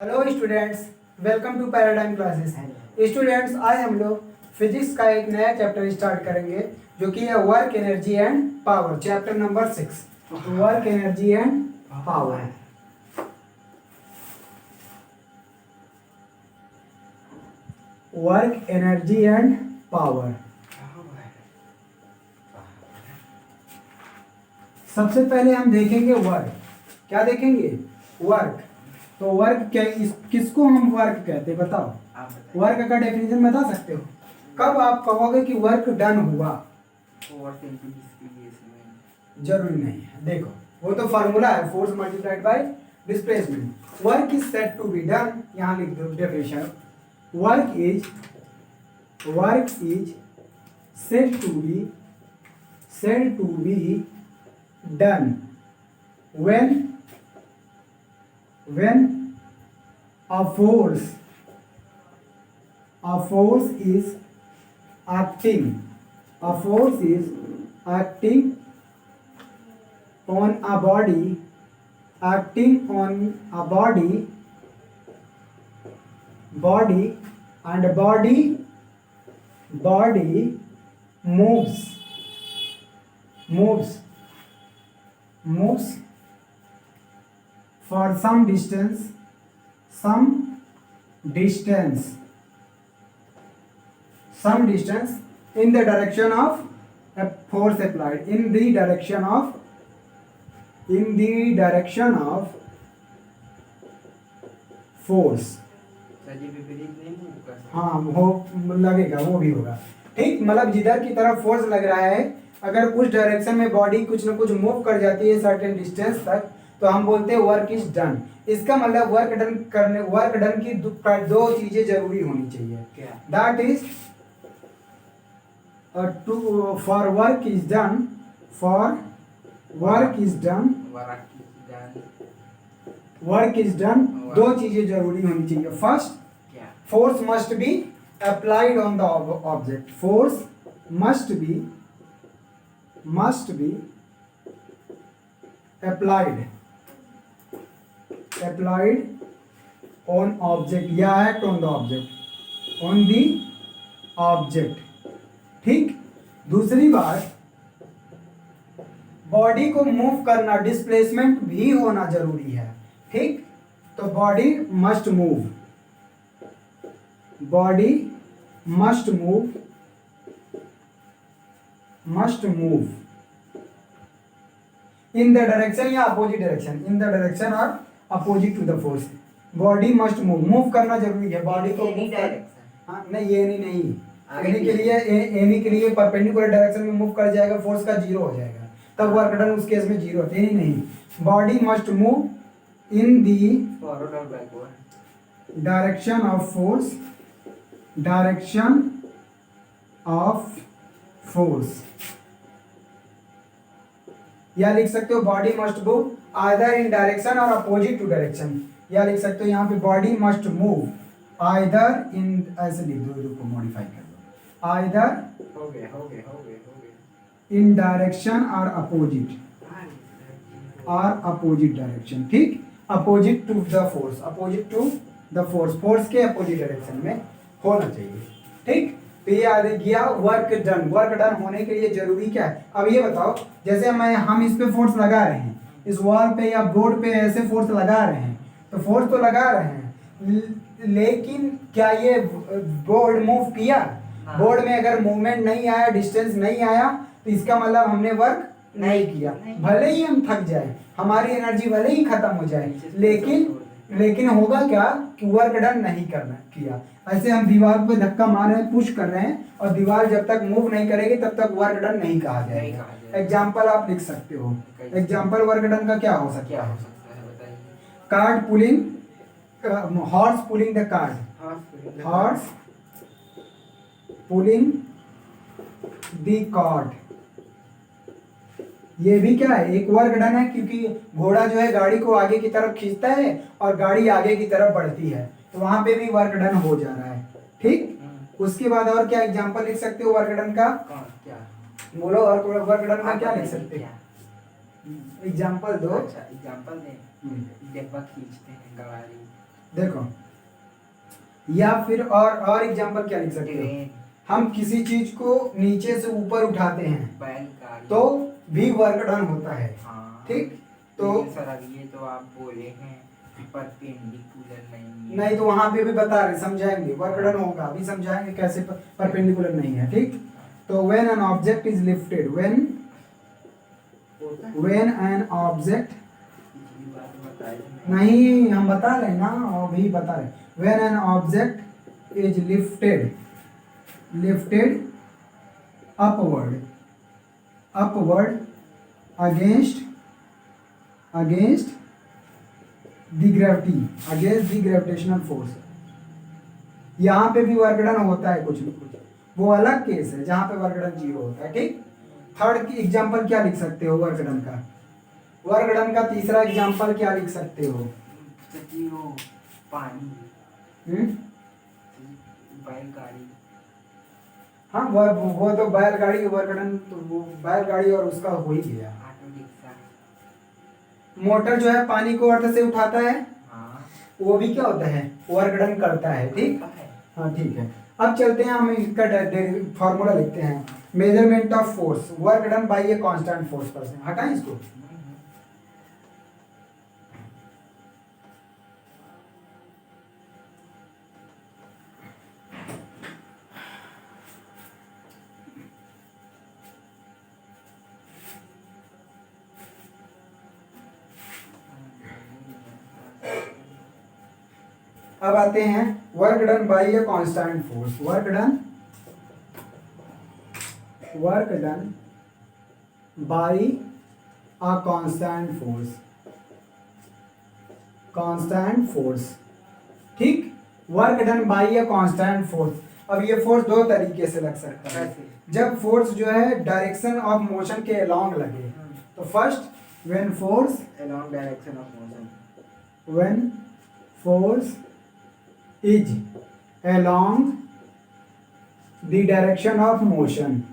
Hello students, welcome to paradigm classes. Students, आज हम लोग फिजिक्स का एक नया चैप्टर स्टार्ट करेंगे जो कि है work energy and power, chapter number 6, work energy and power. Work energy and power. सबसे पहले हम देखेंगे वर्क। क्या देखेंगे? वर्क। तो वर्क क्या, किसको हम वर्क कहते हैं बताओ। वर्क का डेफिनेशन बता सकते हो? कब आप कहोगे कि वर्क डन हुआ? जरूरी नहीं है, देखो वो तो फार्मूला है, force multiplied by displacement. Work is said to be done, यहां लिख दो definition. Work is said to be done when a force is acting on a body and body moves for some distance in the direction of a force applied, in the direction of force। हाँ, वो लगेगा, वो भी होगा। ठीक, मतलब जिधर की तरफ फोर्स लग रहा है, अगर उस डायरेक्शन में बॉडी कुछ ना कुछ मूव कर जाती है सर्टेन डिस्टेंस तक, तो हम बोलते हैं वर्क इज डन। इसका मतलब वर्क डन की दो चीजें जरूरी होनी चाहिए। That is for work is done दो चीजें जरूरी होनी चाहिए। First, force must be applied on the object. Force must be applied on object या act on the object। ठीक, दूसरी बात, बॉडी को मूव करना, डिस्प्लेसमेंट भी होना जरूरी है। ठीक, तो body must move in the direction या opposite direction, in the direction और opposite to the force. Body must move करना जरूरी है। बॉडी को मूव कर, हाँ नहीं, ये नहीं एनी के लिए परपेंडिकुलर डायरेक्शन में मूव कर जाएगा, फोर्स का जीरो हो जाएगा, तब वर्क डन उस केस में जीरो होता है। नहीं, body must move in the direction of force. या लिख सकते हो body must move either in direction और अपोजिट टू डायरेक्शन। या लिख सकते हो यहाँ पे body must move either in, ऐसे लिख दो, को मॉडिफाई कर दो, आइदर इन डायरेक्शन और अपोजिट डायरेक्शन। ठीक, opposite to the force, force के अपोजिट डायरेक्शन में होना चाहिए। ठीक, तो ये आ गया वर्क डन होने के लिए जरूरी क्या है? अब ये बताओ, जैसे हम इस पे फोर्स लगा रहे हैं, इस वॉल पे या बोर्ड पे ऐसे फोर्स लगा रहे हैं, तो फोर्स तो लगा रहे हैं, लेकिन क्या ये बोर्ड मूव किया? बोर्ड में अगर मूवमेंट नहीं आया, डिस्टेंस नहीं आया, तो इसका मतलब हमने वर्क नहीं किया। भले ही हम थक जाए, हमारी एनर्जी भले ही खत्म हो जाए, लेकिन होगा क्या कि वर्क डन नहीं किया। ऐसे हम दीवार पे धक्का मार रहे हैं, पुश कर रहे हैं, और दीवार जब तक मूव नहीं करेगी तब तक वर्क डन नहीं कहा जाएगा। एग्जाम्पल आप लिख सकते हो। एग्जाम्पल वर्क डन का क्या हो सकता है? Card pulling, horse pulling the card. ये भी क्या है? एक वर्क डन है, क्योंकि घोड़ा जो है गाड़ी को आगे की तरफ खींचता है और गाड़ी आगे की तरफ बढ़ती है, तो वहां पे भी वर्क डन हो जा रहा है। ठीक, उसके बाद और क्या एग्जांपल लिख सकते हो वर्क डन का? क्या बोलो, और वर्क डन का क्या लिख सकते हैं? एग्जांपल दो। अच्छा, एग्जांपल दे। डिब्बा खींचते हैं गाड़ी, देखो, या फिर और एग्जांपल क्या लिख सकते हो, हम किसी चीज को नीचे से ऊपर उठाते हैं तो भी वर्क डन होता है। हाँ, ठीक, तो सर अब ये तो आप बोले हैं परपेंडिकुलर नहीं है। नहीं तो वहां पे भी बता रहे, समझाएंगे, वर्क डन होगा, अभी समझाएंगे कैसे परपेंडिकुलर नहीं है। ठीक, तो when an object is lifted, when an object, नहीं हम बता रहे हैं ना, अभी बता रहे, when an object is lifted upward against the gravitational force, यहाँ पे भी वर्क डन होता है कुछ न कुछ, वो अलग केस है जहाँ पे वर्क डन 0 होता है। ठीक, थर्ड की एग्जांपल क्या लिख सकते हो वर्क डन का? वर्क डन का तीसरा एग्जांपल क्या लिख सकते हो? पानी, बैलगाड़ी। हाँ, वो तो बैलगाड़ी वर्क डन, तो वो बैलगाड़ी और उसका हो ही गया। Auto rickshaw. मोटर जो है पानी को अर्थ से उठाता है, हाँ, वो भी क्या होता है, वर्क डन करता है। ठीक, हाँ ठीक है। अब चलते हैं, हम इसका फॉर्मूला लिखते हैं, measurement of force work done by a constant force percent. हटाएं इसको, अब आते हैं work done by a constant force, work done by a constant force. ठीक, work done by a constant force. अब ये फोर्स दो तरीके से लग सकता है, जब फोर्स जो है डायरेक्शन ऑफ मोशन के अलोंग लगे, तो first when force along direction of motion, when force is along the direction of motion,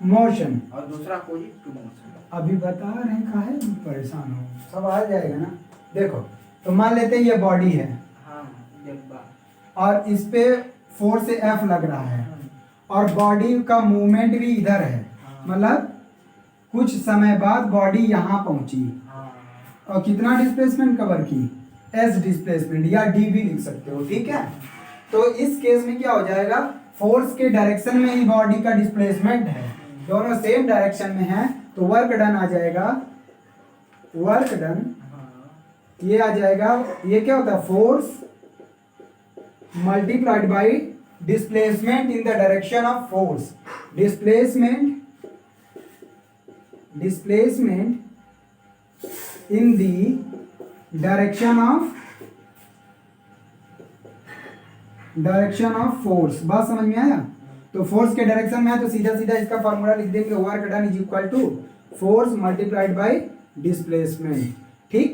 motion, और दूसरा अपोजिट टू मोशन। अभी बता रहे हैं, काहे परेशान हो, सब आ जाएगा ना। देखो, तो मान लेते हैं ये बॉडी है, हाँ, डिब्बा, और इस पे फोर्स F लग रहा है, और बॉडी का मूवमेंट भी इधर है, मतलब कुछ समय बाद बॉडी यहाँ पहुंची, और कितना डिस्प्लेसमेंट कवर की, एस डिस्प्लेसमेंट, या डी भी लिख सकते हो। ठीक है, तो इस केस में क्या हो जाएगा, फोर्स के डायरेक्शन में ही बॉडी का डिस्प्लेसमेंट है, दोनों सेम डायरेक्शन में है, तो वर्क डन आ जाएगा, वर्क डन ये आ जाएगा, ये क्या होता है, force multiplied by displacement in the direction of force, displacement in the direction of force। बात समझ में आया? तो फोर्स के डायरेक्शन में है तो सीधा सीधा इसका फॉर्मूला लिख देंगे, work done is equal to force multiplied by displacement. ठीक,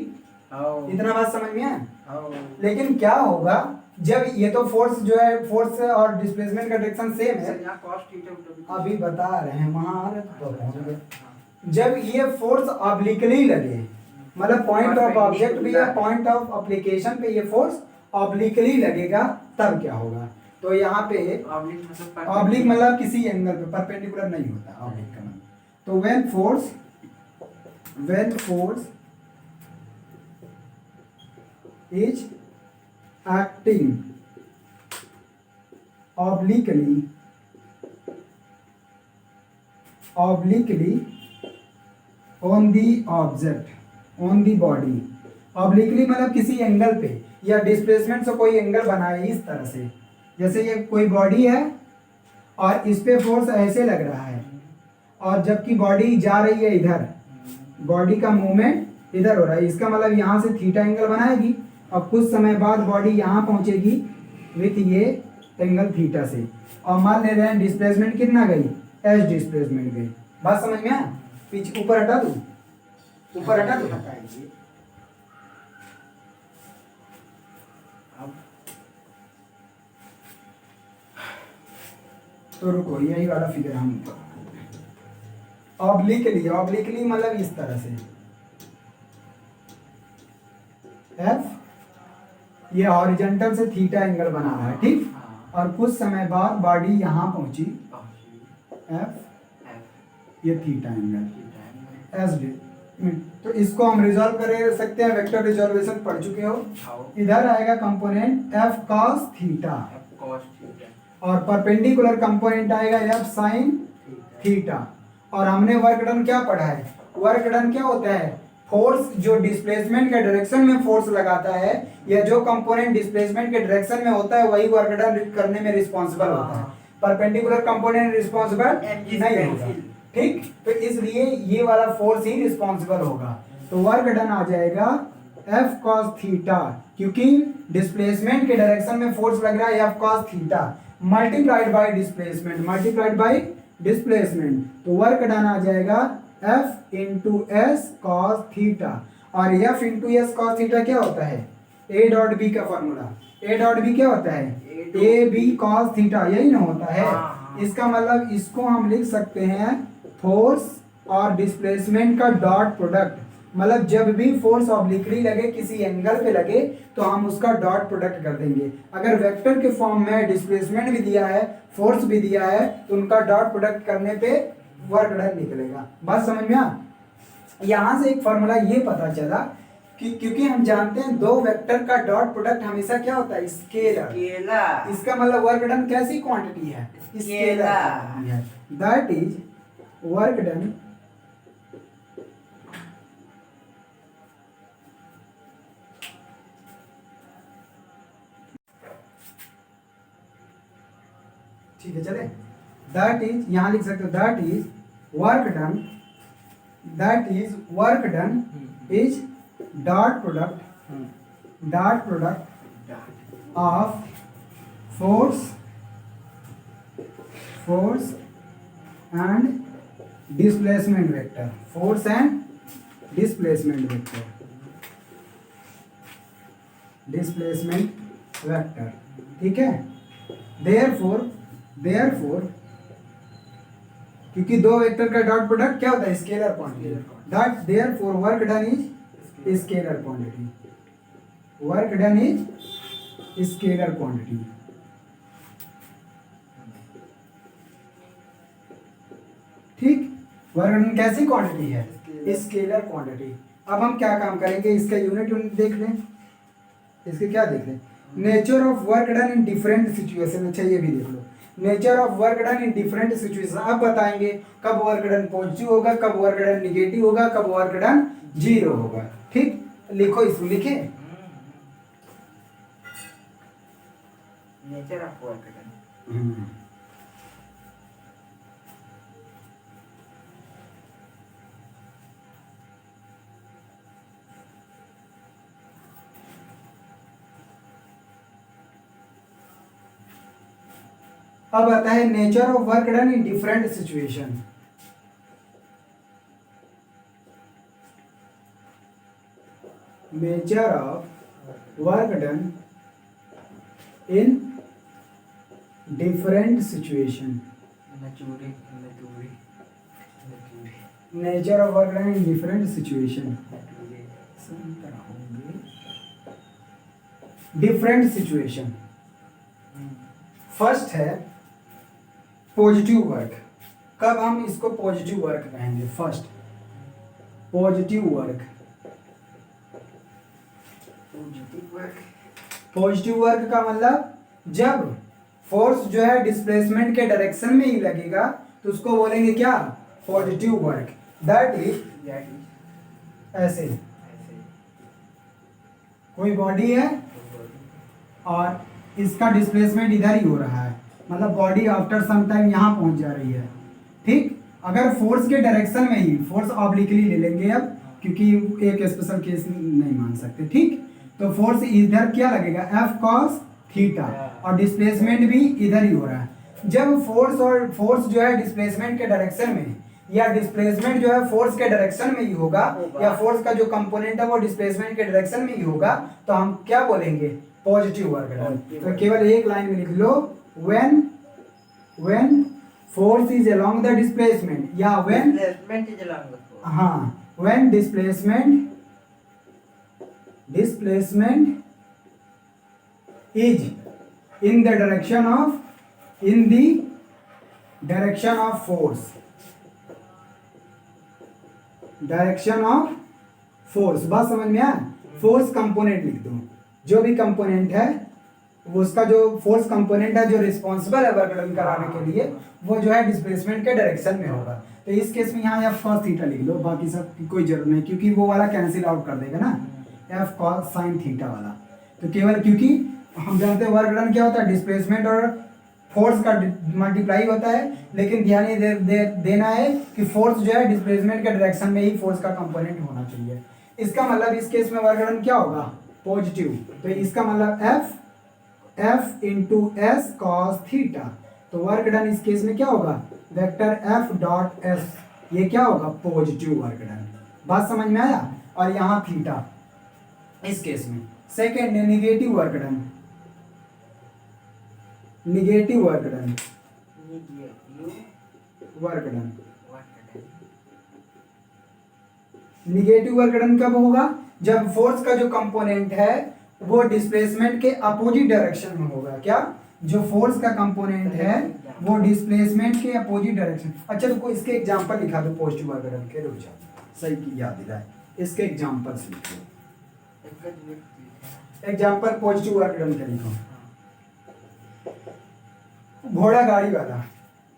इतना बात समझ में आया? लेकिन क्या होगा जब ये तो फोर्स जो है, फोर्स और डिस्प्लेसमेंट का डायरेक्शन सेम है, अभी बता रहे हैं, वहां आ रहे तो पहुंच गए। जब ये फोर्स ऑब्लिकली लगे, मतलब पॉइंट ऑफ ऑब्जेक्ट भी या पॉइंट ऑफ एप्लीकेशन पे ये फोर्स ऑब्लिकली लगेगा, तब क्या होगा, तो यहाँ पे ऑब्लिक मतलब किसी एंगल पे, परपेंडिकुलर नहीं होता ऑब्लिक का मतलब। तो when force is acting obliquely on the object, on the body, obliquely मतलब किसी एंगल पे, या डिस्प्लेसमेंट से कोई एंगल बनाए इस तरह से, जैसे ये कोई बॉडी है और इस पे फोर्स ऐसे लग रहा है, और जबकि बॉडी जा रही है इधर, बॉडी का मूवमेंट इधर हो रहा है, इसका मतलब यहाँ से थीटा एंगल बनाएगी, और कुछ समय बाद बॉडी यहाँ पहुँचेगी विथ ये एंगल थीटा से, और मान ले रहे हैं डिस्प्लेसमेंट कितना गई, एस डिस्प्लेसमेंट गई। बात समझ में आया? पीछे ऊपर हटा दूं, ऊपर हटा दूं, हटाइए। तो रुको, यही वाला फिगर हम ऑब्लिकली मतलब इस तरह से, एफ ये हॉरिजॉन्टल से थीटा एंगल बना रहा है, ठीक। हाँ, और कुछ समय बाद बॉडी यहाँ पहुंची, पहुंची, एफ F, ये theta angle theta, S D. तो इसको हम रिजॉल्व कर सकते हैं, वेक्टर रिजॉल्वेशन पढ़ चुके हो। आओ, इधर आएगा component F cos theta F cos theta, और परपेंडिकुलर कंपोनेंट आएगा एफ साइन थीटा। और हमने वर्क डन क्या पढ़ा है? वर्क डन क्या होता है? फोर्स जो डिस्प्लेसमेंट के डायरेक्शन में फोर्स लगाता है या जो कंपोनेंट डिस्प्लेसमेंट के डायरेक्शन में होता है वही वर्क डन करने में रिस्पॉन्सिबल होता है। परपेंडिकुलर कंपोनेंट रिस्पॉन्सिबल नहीं होगा, ठीक। तो इसलिए ये वाला फोर्स ही रिस्पॉन्सिबल होगा। तो वर्क डन आ जाएगा एफ कॉस थीटा, क्योंकि डिस्प्लेसमेंट के डायरेक्शन में फोर्स लग रहा है F cos theta multiplied by displacement, multiplied by displacement. तो वर्क डन आ जाएगा F into S cos theta. और F into S cos theta क्या होता है? ए डॉट बी का फॉर्मूला। ए डॉट बी क्या होता है? ए बी कॉस थीटा, यही ना होता है। इसका मतलब इसको हम लिख सकते हैं फोर्स और डिस्प्लेसमेंट का डॉट प्रोडक्ट। मतलब जब भी फोर्स ऑब्लिकली लगे, किसी एंगल पे लगे, तो हम उसका डॉट प्रोडक्ट कर देंगे। अगर वेक्टर के फॉर्म में डिस्प्लेसमेंट भी दिया है, फोर्स भी दिया है, तो उनका डॉट प्रोडक्ट करने पे वर्क डन निकलेगा। बात समझ में आ? यहाँ से एक फॉर्मूला ये पता चला कि क्योंकि हम जानते हैं दो वेक्टर का डॉट प्रोडक्ट हमेशा क्या होता है? स्केलर। इसका मतलब वर्क डन कैसी क्वांटिटी है? Scalar. That is work done ठीक है, चले। दैट इज यहां लिख सकते हो that is work done, that is work done is dot product of force and displacement vector, force and displacement vector, displacement vector, ठीक है। देयरफॉर क्योंकि दो वेक्टर का डॉट प्रोडक्ट क्या होता है? Scalar quantity. That therefore work done is scalar quantity, work done is scalar quantity. ठीक, work done कैसी क्वांटिटी है? Scalar quantity. अब हम क्या काम करेंगे, इसका यूनिट देख लें। इसके क्या देख लें? Nature of work done in different situation. अच्छा ये भी देख लो, nature of work done in different situation. अब बताएंगे कब वर्क डन पॉजिटिव होगा, कब वर्क डन निगेटिव होगा, कब वर्क डन जीरो होगा। ठीक, लिखो, इसको लिखे। Nature of work done. अब आता है nature of work done in different situation. Nature of work done in different situation. Nature of work done in different situation. Different situation. First है positive work. कब हम इसको पॉजिटिव वर्क कहेंगे? First positive work. Positive work का मतलब जब force जो है डिस्प्लेसमेंट के डायरेक्शन में ही लगेगा तो उसको बोलेंगे क्या? Positive work. दैट इज ऐसे कोई बॉडी है और इसका डिस्प्लेसमेंट इधर ही हो रहा है, मतलब बॉडी आफ्टर सम टाइम यहाँ पहुंच जा रही है। ठीक, अगर फोर्स के डायरेक्शन में ही, फोर्स ऑब्लिकली ले लेंगे अब क्योंकि एक स्पेशल केस नहीं मान सकते। ठीक, तो फोर्स इधर क्या लगेगा? एफ कॉस थीटा, और डिस्प्लेसमेंट भी इधर ही हो रहा है। जब फोर्स जो है डिस्प्लेसमेंट के डायरेक्शन में, या डिस्प्लेसमेंट जो है फोर्स के डायरेक्शन में ही होगा, या फोर्स का जो कंपोनेंट है वो डिस्प्लेसमेंट के डायरेक्शन में ही होगा, तो हम क्या बोलेंगे? Positive work done. तो केवल एक लाइन में लिख लो, when force is along the displacement, या when displacement is along the force। हाँ, when displacement displacement is in the direction of force, direction of force. बात समझ में आया? फोर्स कंपोनेंट लिख दो, जो भी कंपोनेंट है वो उसका जो फोर्स कंपोनेंट है जो रिस्पॉन्सिबल है वर्क डन कराने के लिए, वो जो है डिस्प्लेसमेंट के डायरेक्शन में होगा। तो इस केस में यहाँ एफ कॉस थीटा लिख लो, बाकी सब की कोई जरूरत नहीं, क्योंकि वो वाला कैंसिल आउट कर देगा ना, एफ कॉस साइन थीटा वाला। तो केवल क्योंकि हम जानते हैं वर्क डन क्या होता है, डिस्प्लेसमेंट और फोर्स का मल्टीप्लाई होता है, लेकिन ध्यान ये देना है कि फोर्स जो है डिस्प्लेसमेंट के डायरेक्शन में ही फोर्स का कंपोनेंट होना चाहिए। इसका मतलब इस केस में वर्क डन क्या होगा, पॉजिटिव। तो इसका मतलब F into S cos theta. तो वर्क डन इस केस में क्या होगा, वेक्टर एफ डॉट एस, ये क्या होगा, पॉजिटिव वर्क डन। बात समझ में आया? और यहाँ थीटा इस केस में। सेकेंड है negative work done, negative work done, work done. Negative work done कब होगा, जब फोर्स का जो कंपोनेंट है वो डिस्प्लेसमेंट के अपोजिट डायरेक्शन में होगा। क्या, जो फोर्स का कंपोनेंट है वो डिस्प्लेसमेंट के अपोजिट डायरेक्शन। अच्छा रुको, इसके एग्जांपल लिखा दो पॉजिटिव वर्क डन के, रुक जाओ, सही की याद दिलाए, इसके एग्जांपल्स लिखो। एग्जांपल पॉजिटिव वर्क डन के लिखो। घोड़ा गाड़ी वाला,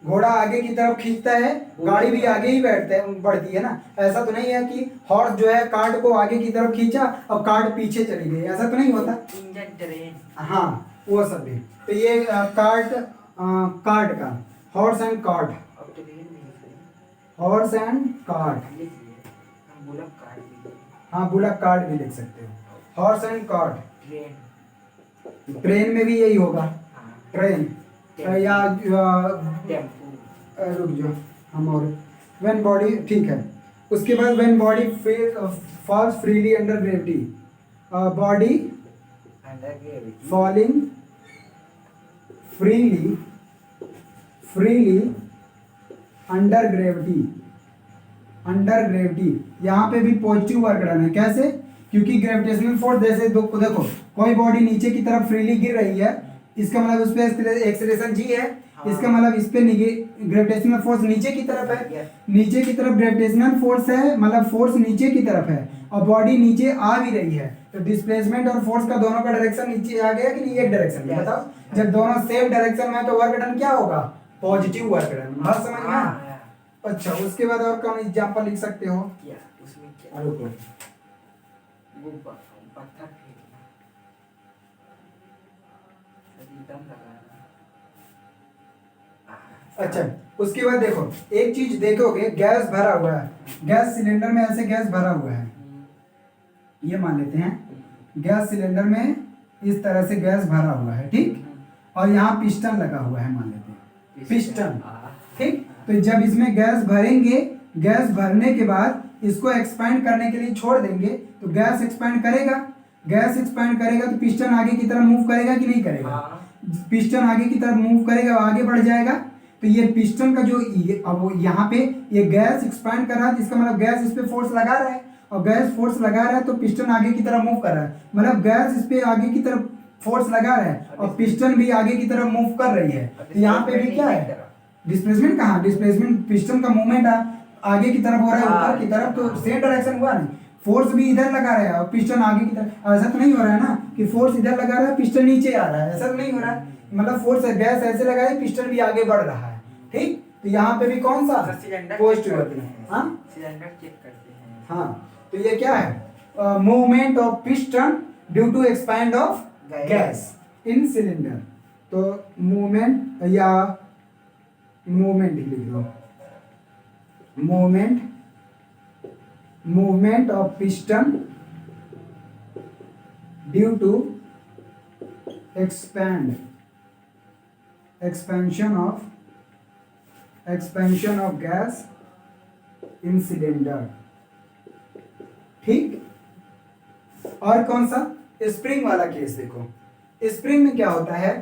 घोड़ा आगे की तरफ खींचता है, गाड़ी भी आगे ही बढ़ती है ना। ऐसा तो नहीं है कि हॉर्स जो है कार्ट को आगे की तरफ खींचा और कार्ट पीछे चली गई, ऐसा तो नहीं होता। इंजन ट्रेन, हाँ वो सब भी। तो ये कार्ट का horse and cart, horse and cart, हाँ बुलक कार्ट भी लिख सकते हो, हॉर्स एंड कार्ट। ट्रेन में भी यही होगा, ट्रेन या रुक जाओ हम, और व्हेन बॉडी, ठीक है। उसके बाद when body falls freely under gravity, body falling freely under gravity, यहाँ पे भी पॉजिटिव वर्क डन है। कैसे, क्योंकि ग्रेविटेशनल फोर्स, जैसे देखो कोई बॉडी नीचे की तरफ फ्रीली गिर रही है, इसका मतलब उस पर एक्सेलरेशन जी है, इसका मतलब इस पे ग्रेविटेशनल फोर्स नीचे की तरफ है, नीचे की तरफ ग्रेविटेशनल फोर्स है, मतलब फोर्स नीचे की तरफ है और बॉडी नीचे आ भी रही है। तो डिस्प्लेसमेंट और फोर्स का दोनों का डायरेक्शन नीचे आ गया कि नहीं, एक डायरेक्शन में। बताओ, जब दोनों सेम डायरेक्शन में तो वर्क डन क्या होगा, पॉजिटिव वर्क डन। बात समझ में आया? अच्छा, उसके बाद और कौन एग्जांपल लिख सकते हो? उसमें क्या, वो पत्थर फेंकना, दम लगाना। अच्छा, उसके बाद देखो एक चीज देखोगे, गैस भरा हुआ है, गैस सिलेंडर में ऐसे गैस भरा हुआ है, ये मान लेते हैं गैस सिलेंडर में इस तरह से गैस भरा हुआ है, ठीक। और यहाँ पिस्टन लगा हुआ है, मान लेते हैं पिस्टन, ठीक। तो जब इसमें गैस भरेंगे, गैस भरने के बाद इसको एक्सपैंड करने के लिए छोड़ देंगे, तो गैस एक्सपैंड करेगा, गैस एक्सपैंड करेगा तो पिस्टन आगे की तरफ मूव करेगा कि नहीं करेगा? पिस्टन आगे की तरफ मूव करेगा, आगे बढ़ जाएगा। तो ये पिस्टन का जो अब यहाँ पे ये गैस एक्सपैंड कर रहा है, इसका मतलब गैस इस पे फोर्स लगा रहा है, और गैस फोर्स लगा रहा है तो पिस्टन आगे की तरफ मूव कर रहा है, मतलब गैस इस पे आगे की तरफ फोर्स लगा रहा है और पिस्टन भी आगे की तरफ मूव कर रही है। तो यहाँ पे भी क्या है, डिस्प्लेसमेंट कहाँ, डिस्प्लेसमेंट पिस्टन का मूवमेंट आगे की तरफ हो रहा है, ऊपर की तरफ, तो सेम डायरेक्शन हुआ नहीं। फोर्स भी इधर लगा रहा है और पिस्टन आगे की तरफ, ऐसा तो नहीं हो रहा है ना कि फोर्स इधर लगा रहा है पिस्टन नीचे आ रहा है, ऐसा तो नहीं हो रहा है। मतलब फोर्स गैस ऐसे लगा है, पिस्टन भी आगे बढ़ रहा है, ठीक। तो यहाँ पे भी कौन सा पॉजिटिव वर्क डन, हाँ सिलेंडर चेक करते हैं। हाँ, तो ये क्या है, movement of piston due to expand of gas in cylinder. तो मूवमेंट या मूवमेंट लिख लो, movement of piston due to expansion of gas in cylinder, ठीक। और कौन सा, स्प्रिंग वाला केस देखो। स्प्रिंग में क्या होता है,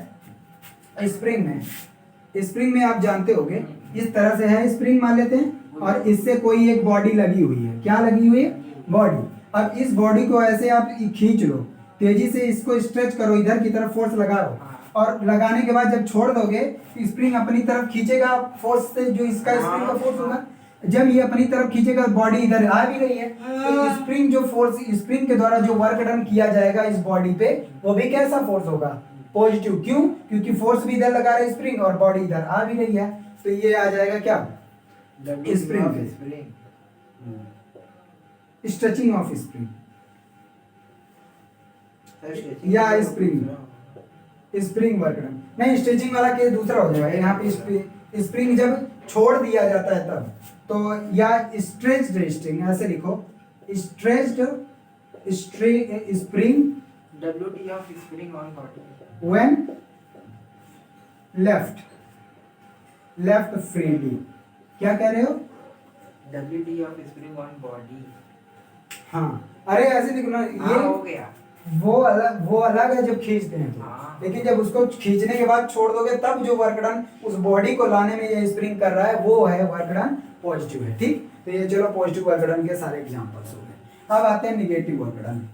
स्प्रिंग में आप जानते होंगे इस तरह से है, स्प्रिंग मान लेते हैं और इससे कोई एक बॉडी लगी हुई है, क्या लगी हुई है, बॉडी। अब इस बॉडी को ऐसे आप खींच लो, तेजी से इसको स्ट्रेच करो, इधर की तरफ फोर्स लगाओ, और लगाने के बाद जब छोड़ दोगे स्प्रिंग अपनी तरफ खींचेगा फोर्स से, जो इसका स्प्रिंग का फोर्स होगा। जब ये अपनी तरफ खींचेगा बॉडी इधर आ भी रही है, तो स्प्रिंग जो फोर्स, स्प्रिंग के द्वारा जो वर्क डन किया जाएगा इस बॉडी पे, वो भी कैसा फोर्स होगा? पॉजिटिव। क्यों? क्योंकि फोर्स भी इधर लगा रहा है स्प्रिंग और बॉडी इधर आ भी रही है, तो ये आ जाएगा क्या? स्प्रिंग, स्ट्रेचिंग ऑफ स्प्रिंग या स्प्रिंग, स्प्रिंग वर्क डन। नहीं, स्ट्रेचिंग वाला केस दूसरा हो जाएगा। यहाँ पे स्प्रिंग जब छोड़ दिया जाता है तब, तो या स्ट्रेच्ड स्प्रिंग ऐसे लिखो, stretched spring WT of spring on body. when left freely। क्या कह रहे हो? WT of spring on body. हाँ, अरे ऐसे लिखो ना, ये हो गया। वो अलग है जब खींचते हैं तो, लेकिन जब उसको खींचने के बाद छोड़ दोगे तब जो वर्क डन उस बॉडी को लाने में ये स्प्रिंग कर रहा है, वो है वर्क डन पॉजिटिव है। ठीक, तो ये चलो पॉजिटिव वर्क डन के सारे एग्जांपल्स हो गए। अब आते हैं निगेटिव वर्क डन।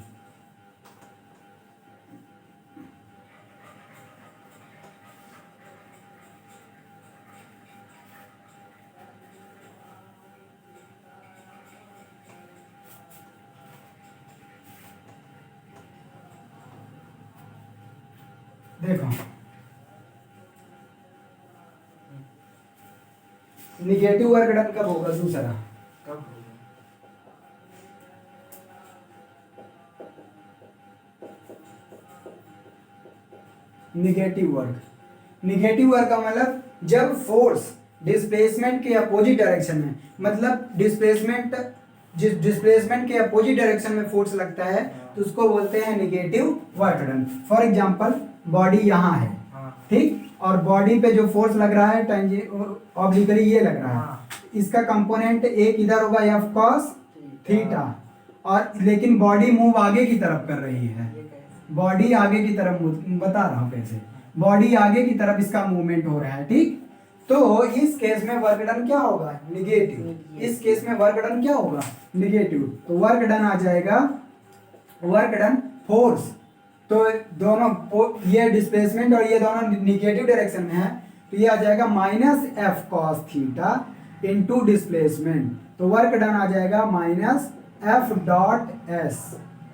देखो, निगेटिव वर्क डन कब होगा? दूसरा कब होगा? निगेटिव वर्क का मतलब जब फोर्स डिस्प्लेसमेंट के अपोजिट डायरेक्शन में, मतलब जिस डिस्प्लेसमेंट के अपोजिट डायरेक्शन में फोर्स लगता है तो उसको बोलते हैं negative work done. For example, body यहाँ है, ठीक, और बॉडी पे जो फोर्स लग रहा है ऑब्लिकली ये लग रहा है, इसका कंपोनेंट एक इधर होगा एफ कॉस थीटा, और लेकिन बॉडी मूव आगे की तरफ कर रही है, बॉडी आगे की तरफ बता रहा हूँ कैसे, बॉडी आगे की तरफ इसका मूवमेंट हो रहा है। ठीक, तो इस केस में वर्क डन क्या होगा? निगेटिव। इस केस में वर्क डन क्या होगा? निगेटिव। तो वर्क डन आ जाएगा, वर्क डन फोर्स, तो दोनों ये डिस्प्लेसमेंट और ये दोनों निगेटिव डायरेक्शन में है, तो ये आ जाएगा minus F cos theta into displacement, तो वर्क डन आ जाएगा माइनस एफ डॉट एस।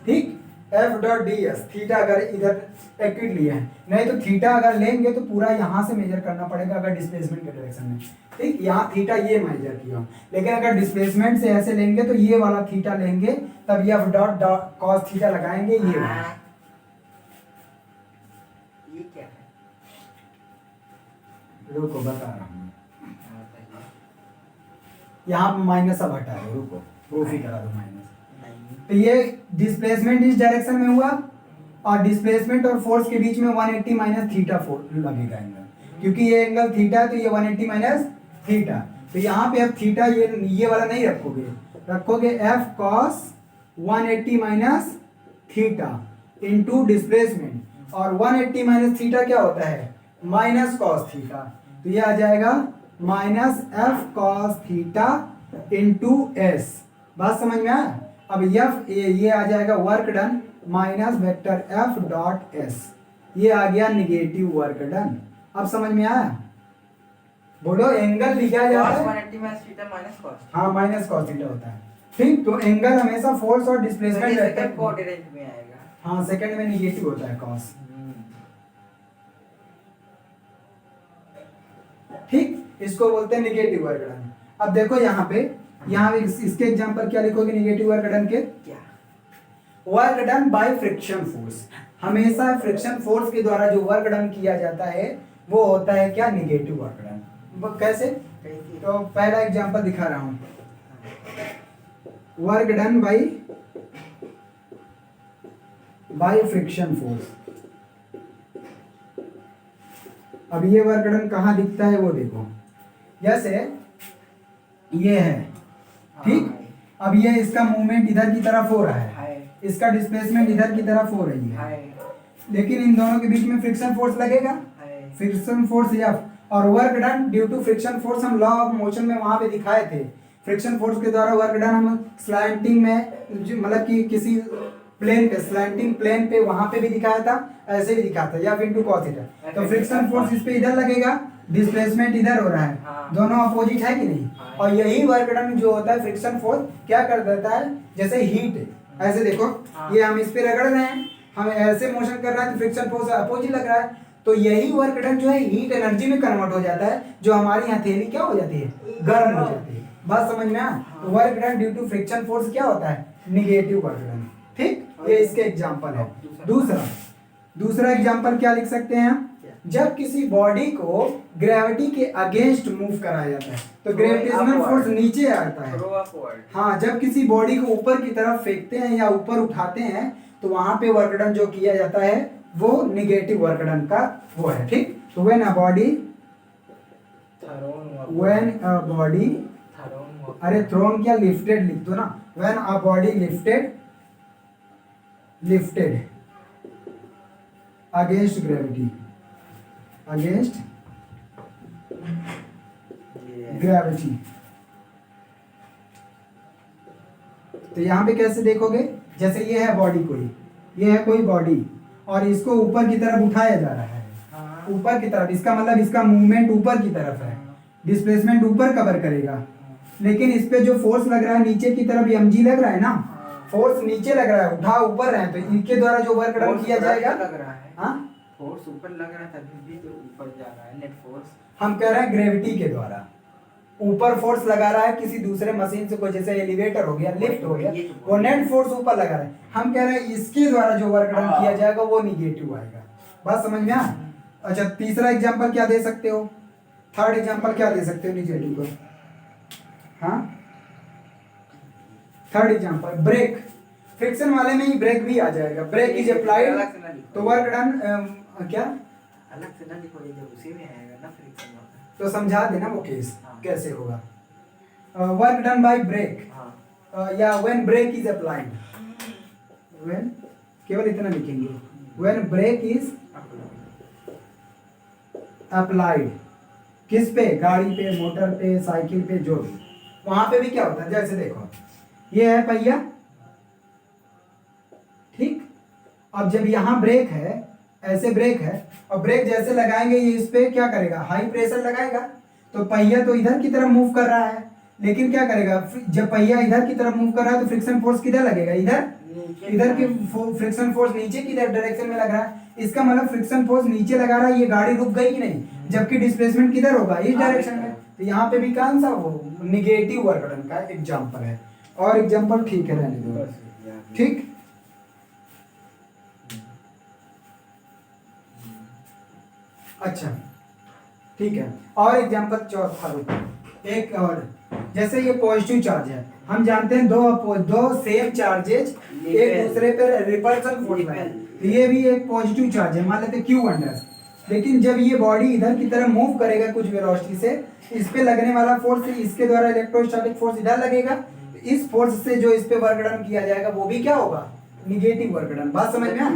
ठीक, F dot D S, theta अगर इधर एक्यूट लिया है, नहीं तो थीटा अगर लेंगे तो पूरा यहाँ से मेजर करना पड़ेगा अगर डिस्प्लेसमेंट के डायरेक्शन में। ठीक, यहाँ थीटा ये मेजर किया, लेकिन अगर डिस्प्लेसमेंट से ऐसे लेंगे तो ये वाला थीटा लेंगे, तब ये एफ डॉट कॉस थीटा लगाएंगे, ये वाला। ये क्या है? रुको बता रहा हूँ, यहाँ माइनस अब हटा दो, रुको प्रूफ ही करा दो माइनस। तो ये डिस्प्लेसमेंट इस डायरेक्शन में हुआ, और डिस्प्लेसमेंट और फोर्स के बीच में 180 माइनस थीटा लगेगा एंगल, क्योंकि ये एंगल थीटा है तो ये 180 माइनस थीटा, तो यहाँ पे अब थीटा ये वाला नहीं रखोगे, रखोगे F cos 180 minus theta into displacement, और 180 माइनस थीटा क्या होता है? माइनस कॉस थीटा, तो ये आ जाएगा minus F cos theta into S. बात समझ में आया? अब ये आ जाएगा work done minus vector F dot S, ये आ गया निगेटिव वर्क डन। अब समझ में आया? बोलो, एंगल लिखा जाता है 180 माइनस थीटा माइनस कॉस। हाँ, माइनस कॉस थीटा होता है। ठीक, तो एंगल हमेशा फोर्स और डिस्प्लेसमेंट सेकंड कोऑर्डिनेट में आएगा। हाँ, सेकंड में निगेटिव होता है कॉस। ठीक, इसको बोलते हैं निगेटिव वर्क डन। अब देखो यहाँ पे इसके एग्जांपल क्या लिखोगे निगेटिव वर्क डन के? क्या? Work done by friction force, हमेशा फ्रिक्शन फोर्स के द्वारा जो वर्क डन किया जाता है वो होता है क्या? Negative work done. कैसे? तो पहला एग्जांपल दिखा रहा हूं, work done by friction force. अब ये वर्क डन कहाँ दिखता है वो देखो, जैसे ये है, ठीक, अब ये इसका मूवमेंट इधर की तरफ हो रहा है, इसका डिस्प्लेसमेंट इधर की तरफ हो रही है, लेकिन इन दोनों के बीच में फ्रिक्शन फोर्स लगेगा, फ्रिक्शन फोर्स एफ, और work done due to friction force हम लॉ ऑफ मोशन में वहां पे दिखाए थे फ्रिक्शन फोर्स के द्वारा वर्क डन हम स्लैंटिंग में मतलब कि किसी प्लेन पे स्लैंटिंग प्लेन पे वहां पे भी दिखाया था, ऐसे भी दिखाया था, या फिर टू कॉस थीटा। तो फ्रिक्शन फोर्स इस पे इधर लगेगा, डिस्प्लेसमेंट इधर हो रहा है, हाँ। दोनों अपोजिट है कि नहीं। हाँ। और यही वर्क डन जो होता है फ्रिक्शन फोर्स क्या कर देता है, जैसे हीट ऐसे देखो, हाँ। ये हम इस पे रगड़ रहे हैं, हम ऐसे मोशन कर रहे हैं तो फ्रिक्शन फोर्स अपोजिट लग रहा है, तो यही वर्क डन जो है हीट एनर्जी में कन्वर्ट हो जाता है, जो हमारी हथेली क्या हो जाती है, गर्म हो जाती है। बात समझ में आया। तो work done due to friction force क्या होता है, निगेटिव वर्क डन। ठीक, ये इसके एग्जांपल है। दूसरा एग्जांपल क्या लिख सकते हैं हम, जब किसी बॉडी को ग्रेविटी के अगेंस्ट मूव कराया जाता है तो ग्रेविटेशनल फोर्स नीचे आता है। हाँ, जब किसी बॉडी को ऊपर की तरफ फेंकते हैं या ऊपर उठाते हैं तो वहां पे वर्क डन जो किया जाता है वो निगेटिव वर्क डन का वो है। ठीक, तो व्हेन अ बॉडी अरे थ्रोन क्या, लिफ्टेड लिख दो ना, when a body lifted against gravity तो यहाँ पे कैसे देखोगे, जैसे ये है बॉडी, ये है कोई बॉडी और इसको ऊपर की तरफ उठाया जा रहा है, ऊपर की तरफ, इसका मतलब इसका मूवमेंट ऊपर की तरफ है, डिस्प्लेसमेंट ऊपर कवर करेगा, लेकिन इस पे जो फोर्स लग रहा है नीचे की तरफ mg लग रहा है ना, फोर्स नीचे लग रहा है, उठा ऊपर रहे हैं, तो इनके द्वारा जो वर्क डन किया जाएगा, हाँ फोर्स ऊपर लग रहा है तभी भी तो ऊपर जा रहा है, नेट फोर्स हम कह रहे हैं ग्रेविटी के द्वारा ऊपर फोर्स लगा रहा है किसी दूसरे मशीन से, कोई जैसे एलिवेटर हो गया, लिफ्ट हो गया, वो नेट फोर्स ऊपर लगा रहा है, हम कह रहे हैं इसके द्वारा जो वर्क डन किया जाएगा वो निगेटिव आएगा। बात समझ में आ। अच्छा, तीसरा एग्जांपल क्या दे सकते हो, थर्ड एग्जांपल क्या दे सकते हो निगेटिव को, हाँ थर्ड एग्जांपल ब्रेक, फ्रिक्शन वाले में ही ब्रेक भी आ जाएगा, ब्रेक इज अप्लाइड तो वर्क डन क्या अलग से ना लिखो, ये जो उसी में आएगा ना फ्रिक्शन वाला, तो समझा देना वो केस हाँ। कैसे होगा। वर्क डन बाय ब्रेक, हाँ। या when brake is applied, when केवल इतना लिखेंगे, व्हेन ब्रेक इज अप्लाइड, किस पे, गाड़ी पे, मोटर पे, साइकिल पे, जो भी, वहां पे भी क्या होता है, जैसे देखो ये है पहिया, ठीक, अब जब यहाँ ब्रेक है, ऐसे ब्रेक है, और ब्रेक जैसे लगाएंगे ये इस पे क्या करेगा, हाई प्रेशर लगाएगा, तो पहिया तो इधर की तरफ मूव कर रहा है, लेकिन क्या करेगा, जब पहिया इधर की तरफ मूव कर रहा है तो फ्रिक्शन फोर्स किधर लगेगा, इधर की फ्रिक्शन फोर्स नीचे की डायरेक्शन में लग रहा है, इसका मतलब फ्रिक्शन फोर्स नीचे लगा रहा है, ये गाड़ी रुक गई कि नहीं, जबकि डिस्प्लेसमेंट किधर होगा, इस डायरेक्शन में, तो यहाँ पे भी कौन सा वो निगेटिव वर्क डन का एग्जांपल है। और एग्जांपल ठीक है, रहने दो, ठीक। अच्छा ठीक है, और एग्जांपल चौथा, एक और, जैसे ये पॉजिटिव चार्ज है, हम जानते हैं दो सेम चार्जेज एक दूसरे पर रिपल्सन फोर्स लगाए, तो ये भी एक पॉजिटिव चार्ज है, मान लेते हैं Q1, लेकिन जब ये बॉडी इधर की तरफ मूव करेगा कुछ वेलोसिटी से, इस पे लगने वाला फोर्स इसके द्वारा इलेक्ट्रोस्टैटिक फोर्स इधर लगेगा, इस फोर्स से जो इस पे वर्क डन किया जाएगा वो भी क्या होगा, निगेटिव वर्क डन। बात समझ में आ।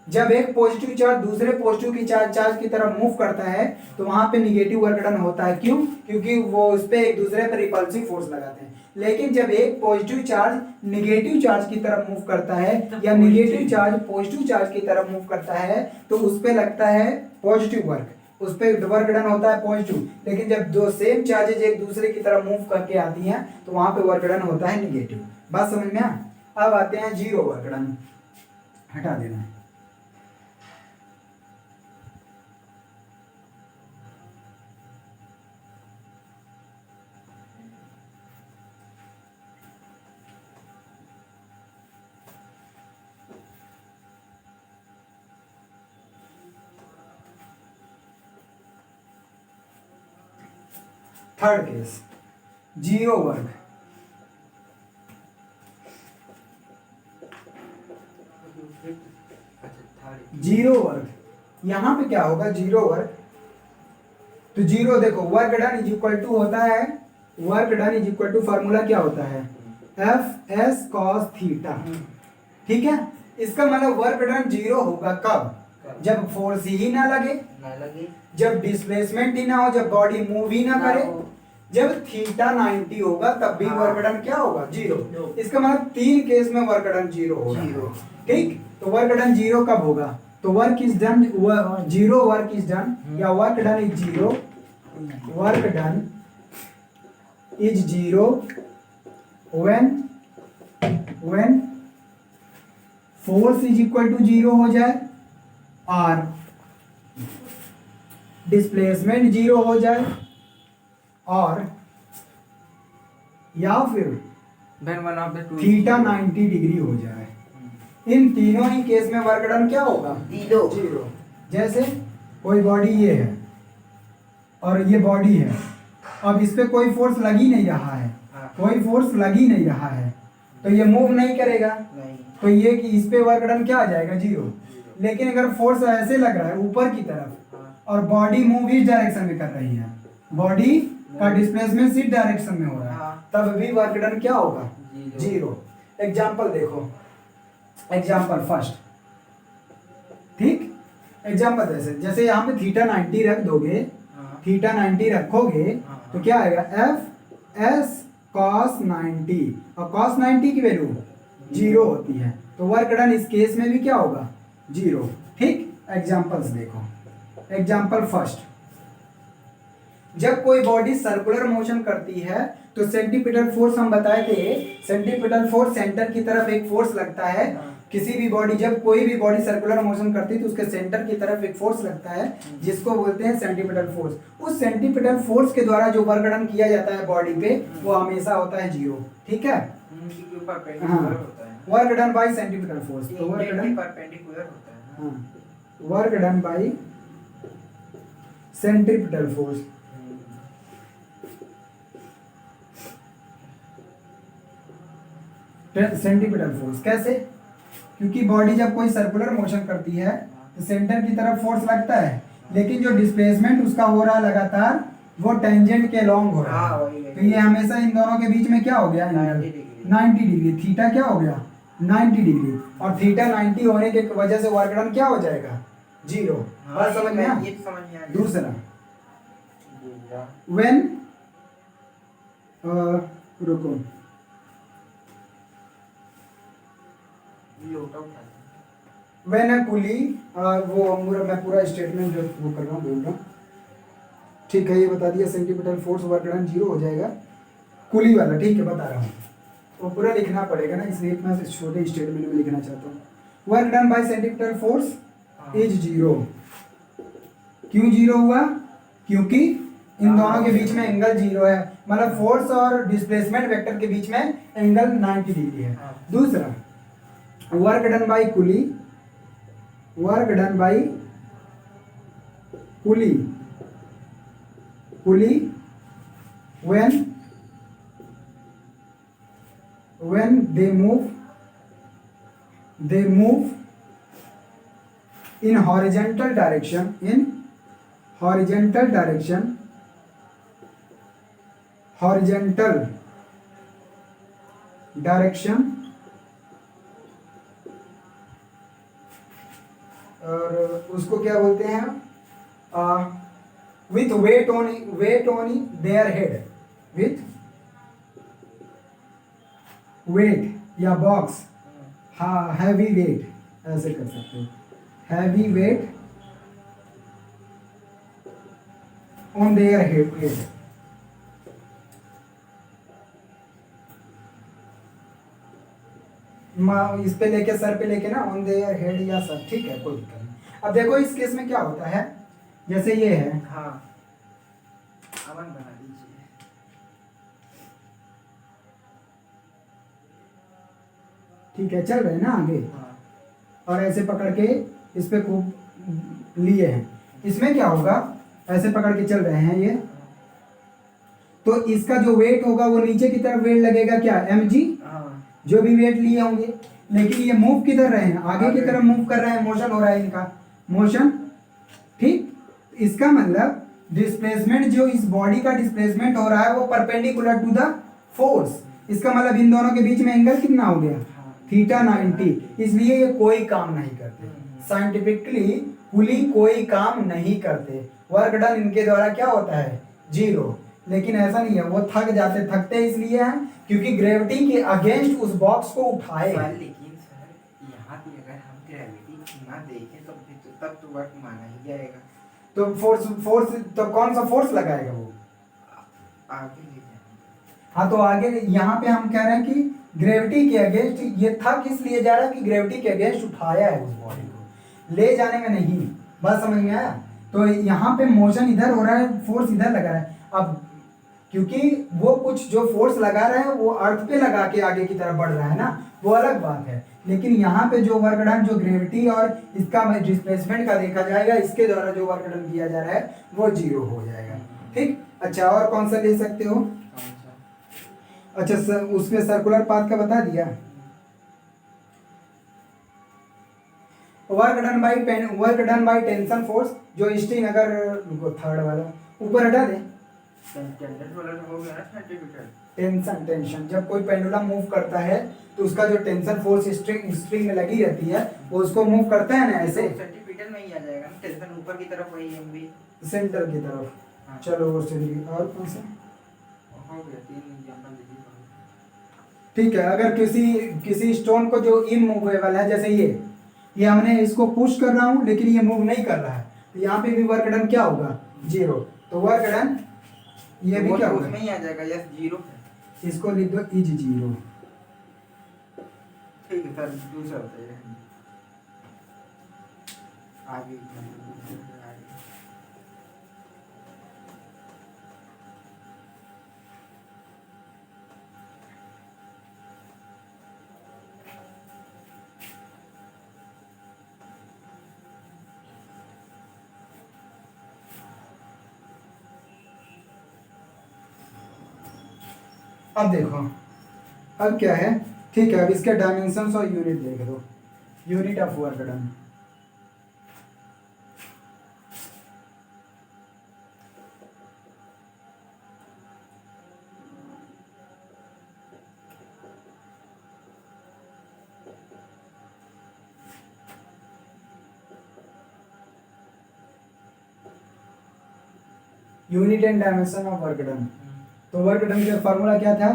जब एक पॉजिटिव चार्ज दूसरे पॉजिटिव की चार्ज की तरफ मूव करता है तो वहां पे निगेटिव वर्क डन होता है, क्यों, क्योंकि वो उस पे एक दूसरे पर रिपल्सिव फोर्स लगाते हैं। लेकिन जब एक पॉजिटिव चार्ज निगेटिव चार्ज की तरफ मूव करता है या निगेटिव चार्ज पॉजिटिव चार्ज की तरफ मूव करता है तो उस पे लगता है पॉजिटिव वर्क, उस पे वर्क डन होता है पॉजिटिव। लेकिन जब दो सेम चार्जेज एक दूसरे की तरफ मूव करके आती हैं तो वहां पे वर्क डन होता है निगेटिव। बात समझ में आ। अब आते हैं जीरो वर्क डन, हटा देना है। Third case, zero work. Zero work, यहां पे क्या होगा, जीरो वर्क, तो जीरो देखो work done is equal to होता है, work done is equal to formula क्या होता है, एफ एस कॉस थीटा, ठीक है। इसका मतलब वर्क डन जीरो होगा कब, जब फोर्स ही ना लगे, जब डिस्प्लेसमेंट ही ना हो, जब बॉडी मूव ही ना करे, जब थीटा 90 होगा तब भी हाँ। वर्क डन क्या होगा? जीरो। जीरो। इसका मतलब 3 केस में वर्क डन जीरो होगा। जीरो। ठीक, तो वर्क डन जीरो कब होगा? तो work is done, zero work is done या work done is zero, work done is zero when force is equal to zero हो जाए और डिस्प्लेसमेंट जीरो हो जाए और या फिर Then one of the two. Theta 90 degree हो जाए। इन तीनों ही केस में वर्क डन क्या होगा? जीरो। जीरो। जैसे कोई बॉडी ये है और ये बॉडी है, अब इस पे कोई फोर्स लग ही नहीं रहा है, हाँ। कोई फोर्स लग ही नहीं रहा है, तो ये मूव नहीं करेगा, नहीं। तो ये कि इस पे वर्क डन क्या आ जाएगा? जीरो। लेकिन अगर फोर्स ऐसे लग रहा है ऊपर की तरफ हाँ। और बॉडी मूव इस डायरेक्शन में कर रही है, बॉडी का डिस्प्लेसमेंट इस डायरेक्शन में हो रहा है, हाँ। तब भी वर्क डन क्या होगा? जीरो। जीरो। एग्जाम्पल देखो, एग्जाम्पल फर्स्ट, ठीक, एग्जाम्पल जैसे जैसे यहाँ पे थीटा 90 रख दोगे, हाँ। थीटा 90 रखोगे हाँ। तो क्या आएगा? एफ एस कॉस 90 और कॉस 90 की वैल्यू जीरो होती है, तो वर्क डन इस केस में भी क्या होगा? जीरो। ठीक, एग्जाम्पल्स देखो। एग्जाम्पल फर्स्ट, जब कोई बॉडी सर्कुलर मोशन करती है तो सेंटीपिटल फोर्स हम बताए थे, सेंटीपिटल फोर्स सेंटर की तरफ एक फोर्स लगता है। किसी भी बॉडी, जब कोई भी बॉडी सर्कुलर मोशन करती है तो उसके सेंटर की तरफ एक फोर्स लगता है जिसको बोलते हैं सेंटीपिटल फोर्स। उस सेंटीपिटल फोर्स के द्वारा जो वर्क डन किया जाता है बॉडी पे वो हमेशा होता है जीरो। ठीक है, उनके ऊपर perpendicular होता है। Work done bye centripetal force, तो वर्क इंटेंट डन, के perpendicular होता है। हाँ, work done bye centripetal force. Centripetal force कैसे? क्योंकि बॉडी जब कोई सर्कुलर मोशन करती है तो सेंटर की तरफ फोर्स लगता है, लेकिन जो डिस्प्लेसमेंट उसका हो रहा है लगातार वो टेंजेंट के लॉन्ग हो रहा हाँ, है, वही है। तो ये हमेशा इन दोनों के बीच में क्या हो गया? 90 डिग्री। 90 डिग्री। थीटा क्या हो गया? 90 डिग्री। और थीटा 90 होने के वजह से वर्क डन क्या हो जाएगा? जीरो। बात समझ में? ये समझ में आ गया। दूसरा, दूसरा। व्हेन रुको, लोटा उठा। व्हेन अ पुली, मैं पूरा स्टेटमेंट जो वो कर रहा हूँ बोल रहा हूँ, ठीक है, ये बता दिया centripetal force work done zero हो जाएगा। कुली वाला ठीक है, बता रहा हूँ, वो पूरा लिखना पड़ेगा ना, इसलिए मैं छोटे स्टेटमेंट में लिखना चाहता हूँ। Work done bye centripetal force is zero. क्यों जीरो हुआ? क्योंकि इन दोनों के बीच में एंगल जीरो है, मतलब फोर्स और डिस्प्लेसमेंट वेक्टर के बीच में एंगल 90 डिग्री है। दूसरा, work done by coolie, work done by coolie, coolie when they move in horizontal direction, और उसको क्या बोलते हैं? with weight on their head, with weight या बॉक्स, हाँ, हैवी वेट ऐसे कर सकते हो, heavy weight on their head. इस पे लेके, सर पे लेके ना, ऑन देयर हेड या सर, ठीक है, कोई दिक्कत नहीं। अब देखो इस केस में क्या होता है, जैसे ये है, हाँ, अमन बना दीजिए। ठीक है, चल रहे हैं ना आगे, हाँ। और ऐसे पकड़ के इस पे खूब लिए हैं। इसमें क्या होगा? ऐसे पकड़ के चल रहे हैं ये, तो इसका जो वेट होगा वो नीचे की तरफ वेट लगेगा क्या? mg, हाँ। जो भी वेट लिए होंगे, लेकिन ये मूव किधर रहे हैं? आगे की तरफ मूव कर रहे हैं, मोशन हो रहा है इनका, मोशन। ठीक, इसका मतलब डिस्प्लेसमेंट, जो इस बॉडी का डिस्प्लेसमेंट हो रहा है वो परपेंडिकुलर टू द फोर्स। इसका मतलब इन दोनों के बीच में एंगल कितना हो गया? थीटा 90। इसलिए ये कोई काम नहीं करते, साइंटिफिकली पुली कोई काम नहीं करते, वर्क डन इनके द्वारा क्या होता है? जीरो। लेकिन ऐसा नहीं है, वो थकते इसलिए हैं क्योंकि ग्रेविटी के अगेंस्ट उस बॉक्स को उठाए। सर लेकिन सर यहाँ पे अगर हम ग्रेविटी ना देखें तो फिर तो तब तो वर्क माना ही जाएगा। तो फोर्स तो कौन सा फोर्स लगाएगा वो? आगे ले जाएंगे। हाँ तो आगे यहाँ पे हम कह रहे हैं कि ग्रेविटी के अगेंस्ट ये थक इसलिए जा रहा है कि ग्रेविटी के अगेंस्ट उठाया है उस बॉडी को, ले जाने में नहीं। बात समझ में आया? तो यहाँ पे मोशन इधर हो रहा है, फोर्स इधर लगा रहा है। अब क्योंकि वो कुछ जो फोर्स लगा रहा है वो अर्थ पे लगा के आगे की तरफ बढ़ रहा है ना, वो अलग बात है। लेकिन यहाँ पे जो वर्क डन, जो ग्रेविटी और इसका डिस्प्लेसमेंट का देखा जाएगा, इसके द्वारा जो वर्क डन किया जा रहा है वो 0 हो जाएगा। ठीक, अच्छा और कौन सा ले सकते हो? कौन सा? अच्छा सर, उसमें सर्कुलर पाथ का बता दिया। Work done by tension force, जो स्ट्रिंग अगर थर्ड वाला ऊपर हटा दे, टेंशन वाला तो हो गया ना सेंटीमीटर। टेंशन जब कोई पेंडुलम मूव करता है तो उसका जो टेंशन फोर्स स्ट्रिंग में लगी रहती है वो उसको मूव करता है ना ऐसे, सेंटीमीटर में ही आ जाएगा ना, टेंशन ऊपर की तरफ वही एमबी सेंटर की तरफ। हाँ। चलो वो सेंटर, और कौन सा? हो गया 3 एग्जांपल दे दिए। ठीक है, अगर किसी स्टोन को जो इमूवेबल है, जैसे ये हमने इसको पुश कर रहा हूँ लेकिन ये मूव नहीं कर रहा है, तो यहाँ पे भी वर्क डन क्या होगा? 0। तो वर्क डन ये भी क्या होगा? उसमें ही आ जाएगा, यस 0। इसको लिख दो इज 0। ठीक है सर, दूसरा बताइए आगे। अब देखो, अब क्या है? ठीक है, अब इसके डायमेंशंस और यूनिट देख दो। Unit of work done, unit and dimension of work done. तो वर्क डन का फॉर्मूला क्या था?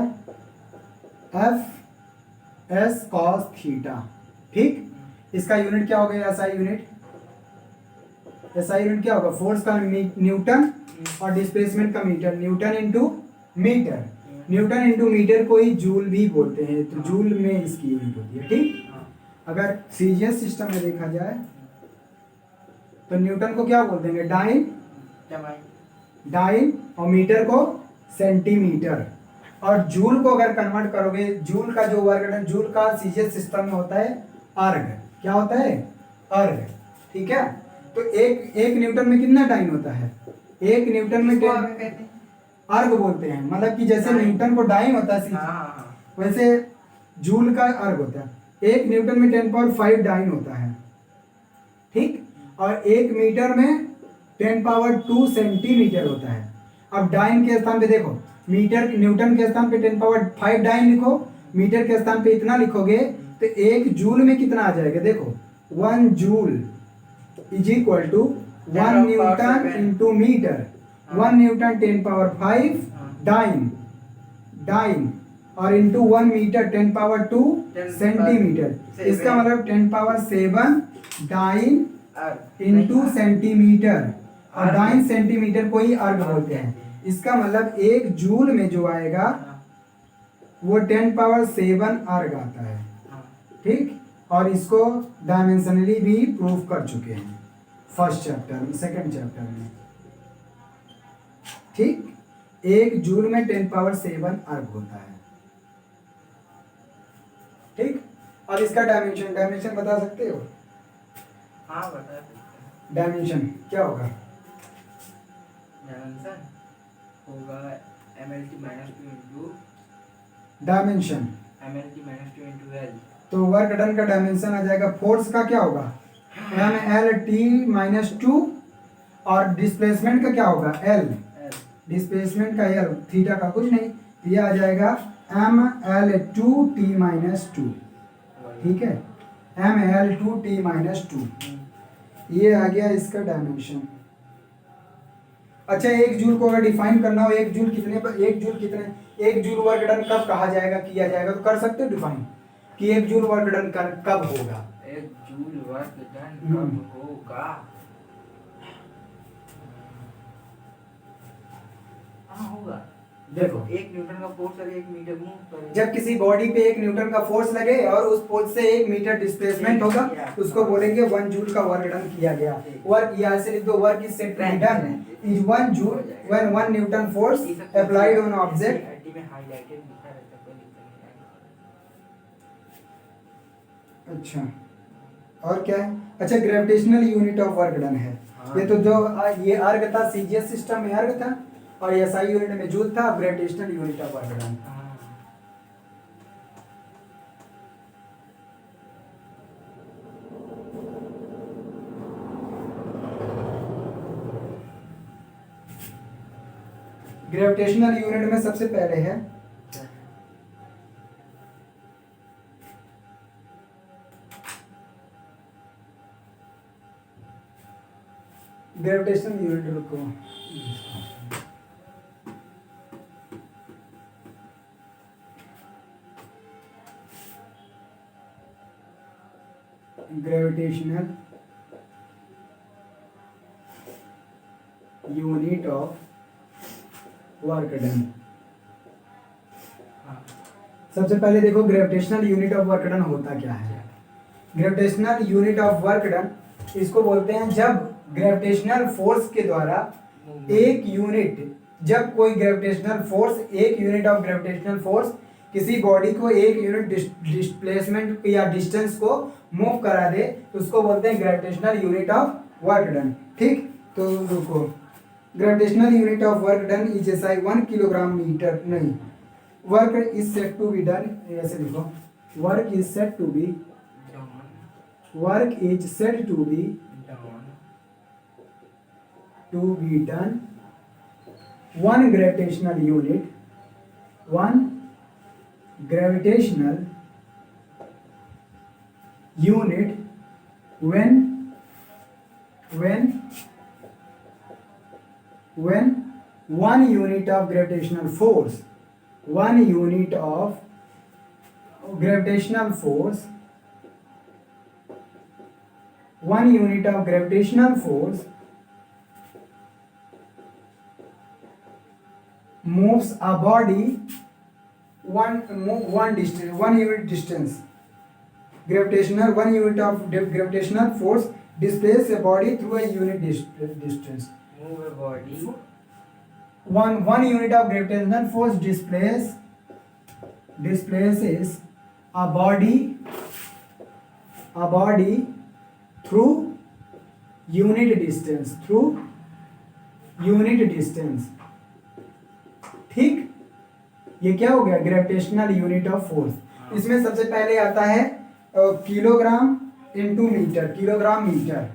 F S cos theta. ठीक, इसका यूनिट क्या हो गया? SI unit. एसआई यूनिट क्या होगा? फोर्स का न्यूटन और डिस्प्लेसमेंट का metre, newton into metre. Newton into metre को ही जूल भी बोलते हैं, तो जूल में इसकी यूनिट होती है। ठीक, अगर सीजीएस सिस्टम में देखा जाए तो न्यूटन को क्या बोलते हैं? डाइन, और मीटर को सेंटीमीटर। और जूल को अगर कन्वर्ट करोगे, जूल का जो वर्क डन, जूल का सीजीएस सिस्टम में होता है अर्ग। क्या होता है? अर्ग। ठीक है, तो एक न्यूटन में कितना डाइन होता है? 1 न्यूटन में अर्ग बोलते हैं, मतलब कि जैसे न्यूटन को डाइन होता है वैसे जूल का अर्ग होता है। 1 न्यूटन में 10⁵ डाइन होता है। ठीक, और 1 मीटर में 10⁻² सेंटीमीटर होता है। अब डाइन के स्थान पे देखो, मीटर न्यूटन के स्थान पे 10⁵ डाइन लिखो, मीटर के स्थान पे इतना लिखोगे तो 1 जूल में कितना आ जाएगा? देखो 1 joule is equal to 1 newton into metre. 1 newton 10⁵ dyne और इंटू 1 मीटर 10⁻² सेंटीमीटर। इसका मतलब 10⁷ डाइन इंटू सेंटीमीटर, और डाइन सेंटीमीटर को ही अर्ग बोलते हैं। इसका मतलब 1 जूल में जो आएगा वो 10⁷ अर्ग आता है। ठीक, और इसको डायमेंशनली भी प्रूव कर चुके हैं फर्स्ट चैप्टर में, सेकंड चैप्टर में। ठीक, 1 जूल में 10⁷ अर्ग होता है। ठीक, और इसका डायमेंशन बता सकते हो? हाँ बता सकते हैं। डायमेंशन क्या होगा? डायमेंशन होगा ml/2 into dimension ml/2 into L. तो वर्क डन का डायमेंशन आ जाएगा, फोर्स का क्या होगा? ml/t-2, और डिस्प्लेसमेंट का क्या होगा? l। डिस्प्लेसमेंट का l, थीटा का कुछ नहीं, ये आ जाएगा ml/2t-2। ठीक है, ml/2t-2, ये आ गया इसका डायमेंशन। अच्छा, एक जूल को अगर डिफाइन करना हो, एक जूल वर्क डन कब कहा जाएगा, किया जाएगा, तो कर सकते हो डिफाइन कि एक जूल वर्क डन कब होगा। एक जूल वर्क डन हम्म। कब होगा? हाँ होगा। देखो, एक न्यूटन का फोर्स और 1 मीटर मूव करे। जब किसी बॉडी पे 1 न्यूटन का फोर्स लगे और उस फोर्स से 1 मीटर डिस्प्लेसमेंट होगा तो उसको बोलेंगे 1 जूल का वर्क डन किया गया। वर्क, यहाँ से लिख दो, work is said to be done is 1 joule when 1 newton force applied on object. NCERT में हाइलाइटेड लिखा रहता है, कोई लिखता नहीं है। अच्छा, और क्या है? अच्छा, gravitational unit of work done है। हाँ। ये तो जो ये अर्ग था, सीजीएस सिस्टम में अर्ग था और एसआई यूनिट में जूल था। Gravitational unit of work done, हाँ। ग्रेविटेशनल यूनिट में सबसे पहले है ग्रेविटेशनल यूनिट, रुको, gravitational unit of work done. हाँ। सबसे पहले देखो gravitational unit of work done होता क्या है। Gravitational unit of work done इसको बोलते हैं जब ग्रेविटेशनल फोर्स के द्वारा एक यूनिट, जब कोई ग्रेविटेशनल फोर्स, एक यूनिट ऑफ ग्रेविटेशनल फोर्स किसी बॉडी को एक यूनिट डिस्प्लेसमेंट या डिस्टेंस को मूव करा दे तो उसको बोलते हैं gravitational unit of work done. ठीक, तो रुको, gravitational unit of work done is SI 1 kilogram metre, नहीं, work is said to be done, ऐसे लिखो, work is said to B, work is said to be done 1 gravitational unit, 1 gravitational unit when 1 unit of gravitational force, 1 unit of gravitational force, 1 unit of gravitational force moves a body one distance, 1 unit distance. Gravitational, 1 unit of gravitational force displaces a body through a unit distance. Move a body. One unit of gravitational force displaces a body through unit distance. ठीक, ये क्या हो गया? Gravitational unit of force. इसमें सबसे पहले आता है kilogram into metre, kilogram metre,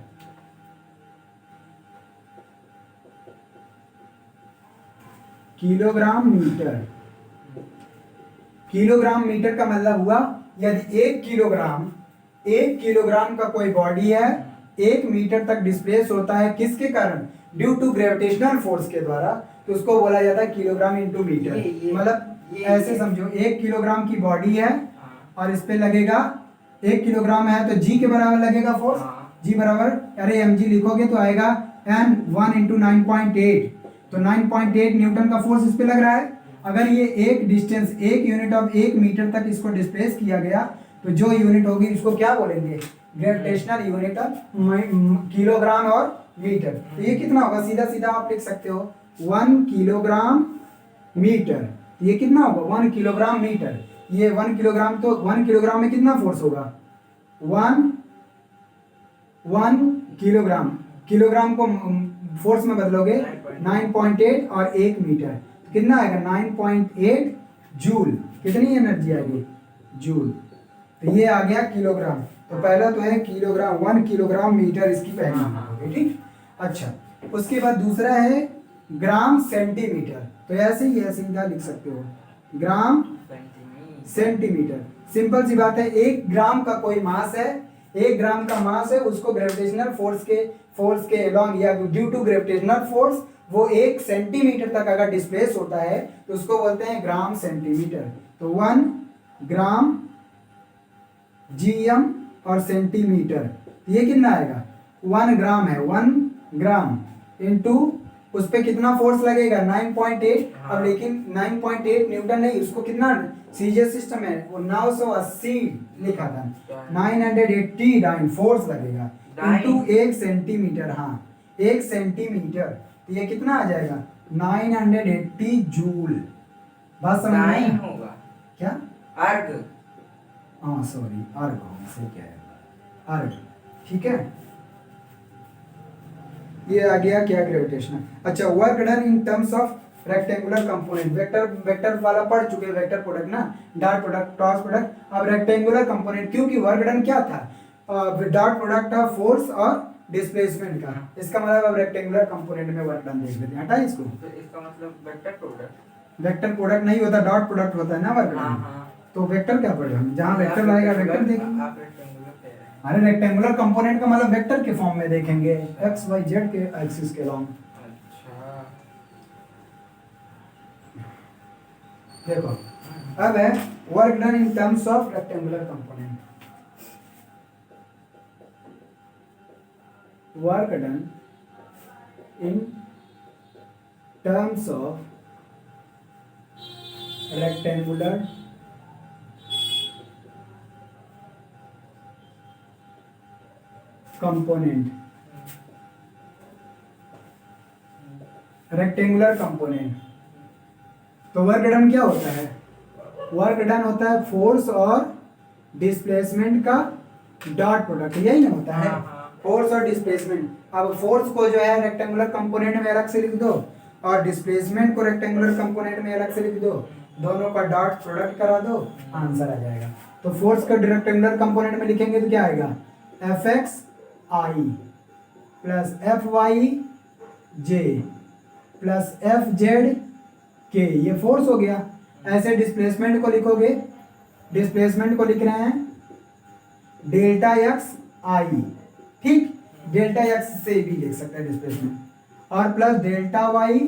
kilogram metre. Kilogram metre का मतलब हुआ यदि 1 किलोग्राम का कोई बॉडी है 1 मीटर तक डिस्प्लेस होता है, किसके कारण? ड्यू टू ग्रेविटेशनल फोर्स के द्वारा, तो उसको बोला जाता है किलोग्राम इनटू मीटर। मतलब ऐसे समझो, 1 किलोग्राम की बॉडी है और इस पे लगेगा 1 किलोग्राम है तो जी के बराबर लगेगा फोर्स। जी बराबर, अरे एम जी लिखोगे तो आएगा एन 1 इंटू 9.8, तो 9.8 न्यूटन का फोर्स इस पे लग रहा है। अगर ये एक डिस्टेंस, 1 यूनिट ऑफ 1 मीटर तक इसको डिस्प्लेस किया गया तो जो यूनिट होगी इसको क्या बोलेंगे? ग्रेविटेशनल यूनिट ऑफ किलोग्राम और मीटर। तो ये कितना होगा? सीधा सीधा आप लिख सकते हो 1 किलोग्राम मीटर। ये कितना होगा? 1 किलोग्राम मीटर। ये 1 किलोग्राम, तो 1 किलोग्राम में कितना फोर्स होगा? 1 किलोग्राम, किलोग्राम को फोर्स में बदलोगे 9.8 और 1 मीटर, तो कितना आएगा? 9.8 जूल। कितनी एनर्जी आएगी? जूल। तो ये आ गया किलोग्राम। तो पहला तो है किलोग्राम, 1 किलोग्राम मीटर इसकी पहली होगी। ठीक, अच्छा, उसके बाद दूसरा है ग्राम सेंटीमीटर। तो ऐसे ही है, सीधा लिख सकते हो ग्राम सेंटीमीटर। सिंपल सी बात है, 1 ग्राम का कोई मास है, 1 ग्राम का मास है, उसको ग्रेविटेशनल फोर्स के अलोंग या ड्यू टू ग्रेविटेशनल फोर्स वो 1 सेंटीमीटर तक अगर डिस्प्लेस होता है तो उसको बोलते हैं ग्राम सेंटीमीटर। तो 1 ग्राम जीएम और सेंटीमीटर, ये कितना आएगा 1 ग्राम है, 1 ग्राम इंटू उस पे कितना फोर्स लगेगा 9.8। अब लेकिन 9.8 न्यूटन नहीं, उसको कितना सीजीएस सिस्टम है वो 980 लिखा था, 980 फोर्स लगेगा इंटू 1 सेंटीमीटर। हाँ 1 सेंटीमीटर, तो ये कितना आ जाएगा 980 जूल। बात समझ में आई? होगा क्या अर्ग, हाँ सॉरी अर्ग होगा, सही क्या है अर्ग, ठीक है। ये आ गया क्या ग्रेविटेशनल। अच्छा work done in terms of rectangular component, vector vector वाला पढ़ चुके हैं, वेक्टर प्रोडक्ट ना, डॉट प्रोडक्ट क्रॉस प्रोडक्ट। अब रेक्टेंगुलर कंपोनेंट, क्योंकि वर्क डन क्या था डॉट प्रोडक्ट ऑफ फोर्स और डिस्प्लेसमेंट का, इसका मतलब अब रेक्टेंगुलर कंपोनेंट में वर्क डन देख लेते हैं। हटा इसको, तो इसका मतलब वेक्टर प्रोडक्ट, वेक्टर प्रोडक्ट नहीं होता, डॉट प्रोडक्ट होता है ना वर्क हाँ डन। हाँ, तो वेक्टर क्या पढ़े हम, जहाँ वेक्टर आएगा वेक्टर देखेंगे। आप रेक्टेंगुलर कह रहे हैं। अरे रेक्टेंगुलर कंपोनेंट का मतलब वेक्टर के फॉर्म में देखेंगे, एक्स वाई जेड के एक्सिस के लॉन्ग। अच्छा देखो अब है work done in terms of rectangular component, work done in terms of rectangular component, rectangular component. तो वर्क डन क्या होता है, वर्क डन होता है फोर्स और डिस्प्लेसमेंट का डॉट प्रोडक्ट, यही ना होता है फोर्स और डिस्प्लेसमेंट। अब फोर्स को जो है रेक्टेंगुलर कंपोनेंट में अलग से लिख दो और डिस्प्लेसमेंट को रेक्टेंगुलर कंपोनेंट में अलग से लिख दो, दोनों का डॉट प्रोडक्ट करा दो, आंसर आ जाएगा। तो फोर्स का रेक्टेंगुलर कंपोनेंट में लिखेंगे तो क्या आएगा एफ एक्स आई प्लस एफ वाई जे प्लस एफ जेड के, ये फोर्स हो गया। ऐसे डिस्प्लेसमेंट को लिखोगे, डिस्प्लेसमेंट को लिख रहे हैं डेल्टा एक्स आई, ठीक, डेल्टा एक्स से भी लिख सकते हैं डिस्प्लेसमेंट, और प्लस डेल्टा वाई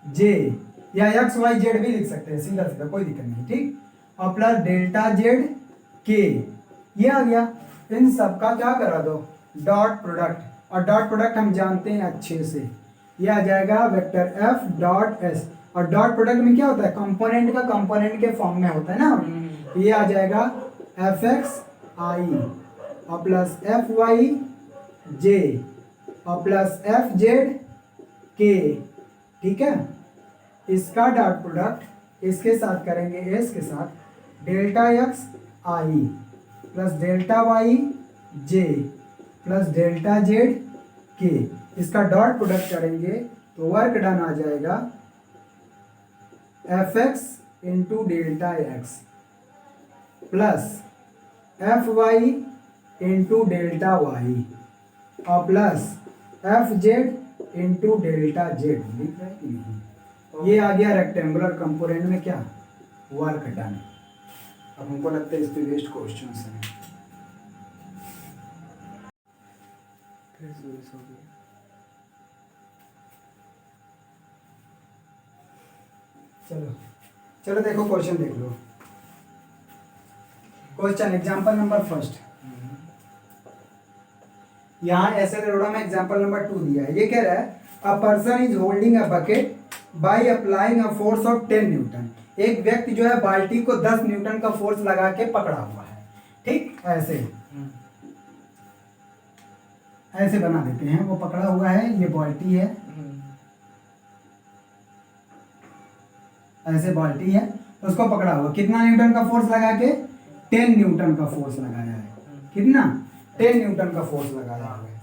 जे या एक्स वाई जेड भी लिख सकते हैं, सीधा सीधा कोई दिक्कत नहीं, ठीक, और प्लस डेल्टा जेड के, ये आ गया। इन सब का क्या करा दो डॉट प्रोडक्ट, और डॉट प्रोडक्ट हम जानते हैं अच्छे से, ये आ जाएगा वेक्टर एफ डॉट एस। और डॉट प्रोडक्ट में क्या होता है कंपोनेंट का कंपोनेंट के फॉर्म में होता है ना, तो ये आ जाएगा एफ एक्स आई और प्लस एफ वाई जे और प्लस एफ जेड के, ठीक है। इसका डॉट प्रोडक्ट इसके साथ करेंगे, एस के साथ डेल्टा एक्स आई प्लस डेल्टा वाई जे प्लस डेल्टा जेड के, इसका डॉट प्रोडक्ट करेंगे तो वर्क डन आ जाएगा F X into delta X plus F Y into delta Y और plus F Z into delta Z, लिख रहे हैं कि नहीं? ये आ गया रेक्टेंगुलर कंपोनेंट में क्या वर्क डन। अब हमको लगता है इस पे वेस्ट क्वेश्चन है, फिर से मिस हो गया। चलो चलो देखो क्वेश्चन देख लो, क्वेश्चन एग्जांपल नंबर फर्स्ट, यहाँ ऐसे रोड़ा में एग्जांपल नंबर 2 दिया है। ये कह रहा है a person is holding a bucket by applying a force of 10 Newton. एक व्यक्ति जो है बाल्टी को 10 न्यूटन का फोर्स लगा के पकड़ा हुआ है, ठीक, ऐसे ऐसे बना देते हैं, वो पकड़ा हुआ है, ये बाल्टी है, ऐसे बाल्टी है, उसको पकड़ा हुआ, कितना न्यूटन का फोर्स लगा के 10 न्यूटन का फोर्स लगाया है, कितना 10 न्यूटन का फोर्स लगाया हुआ है।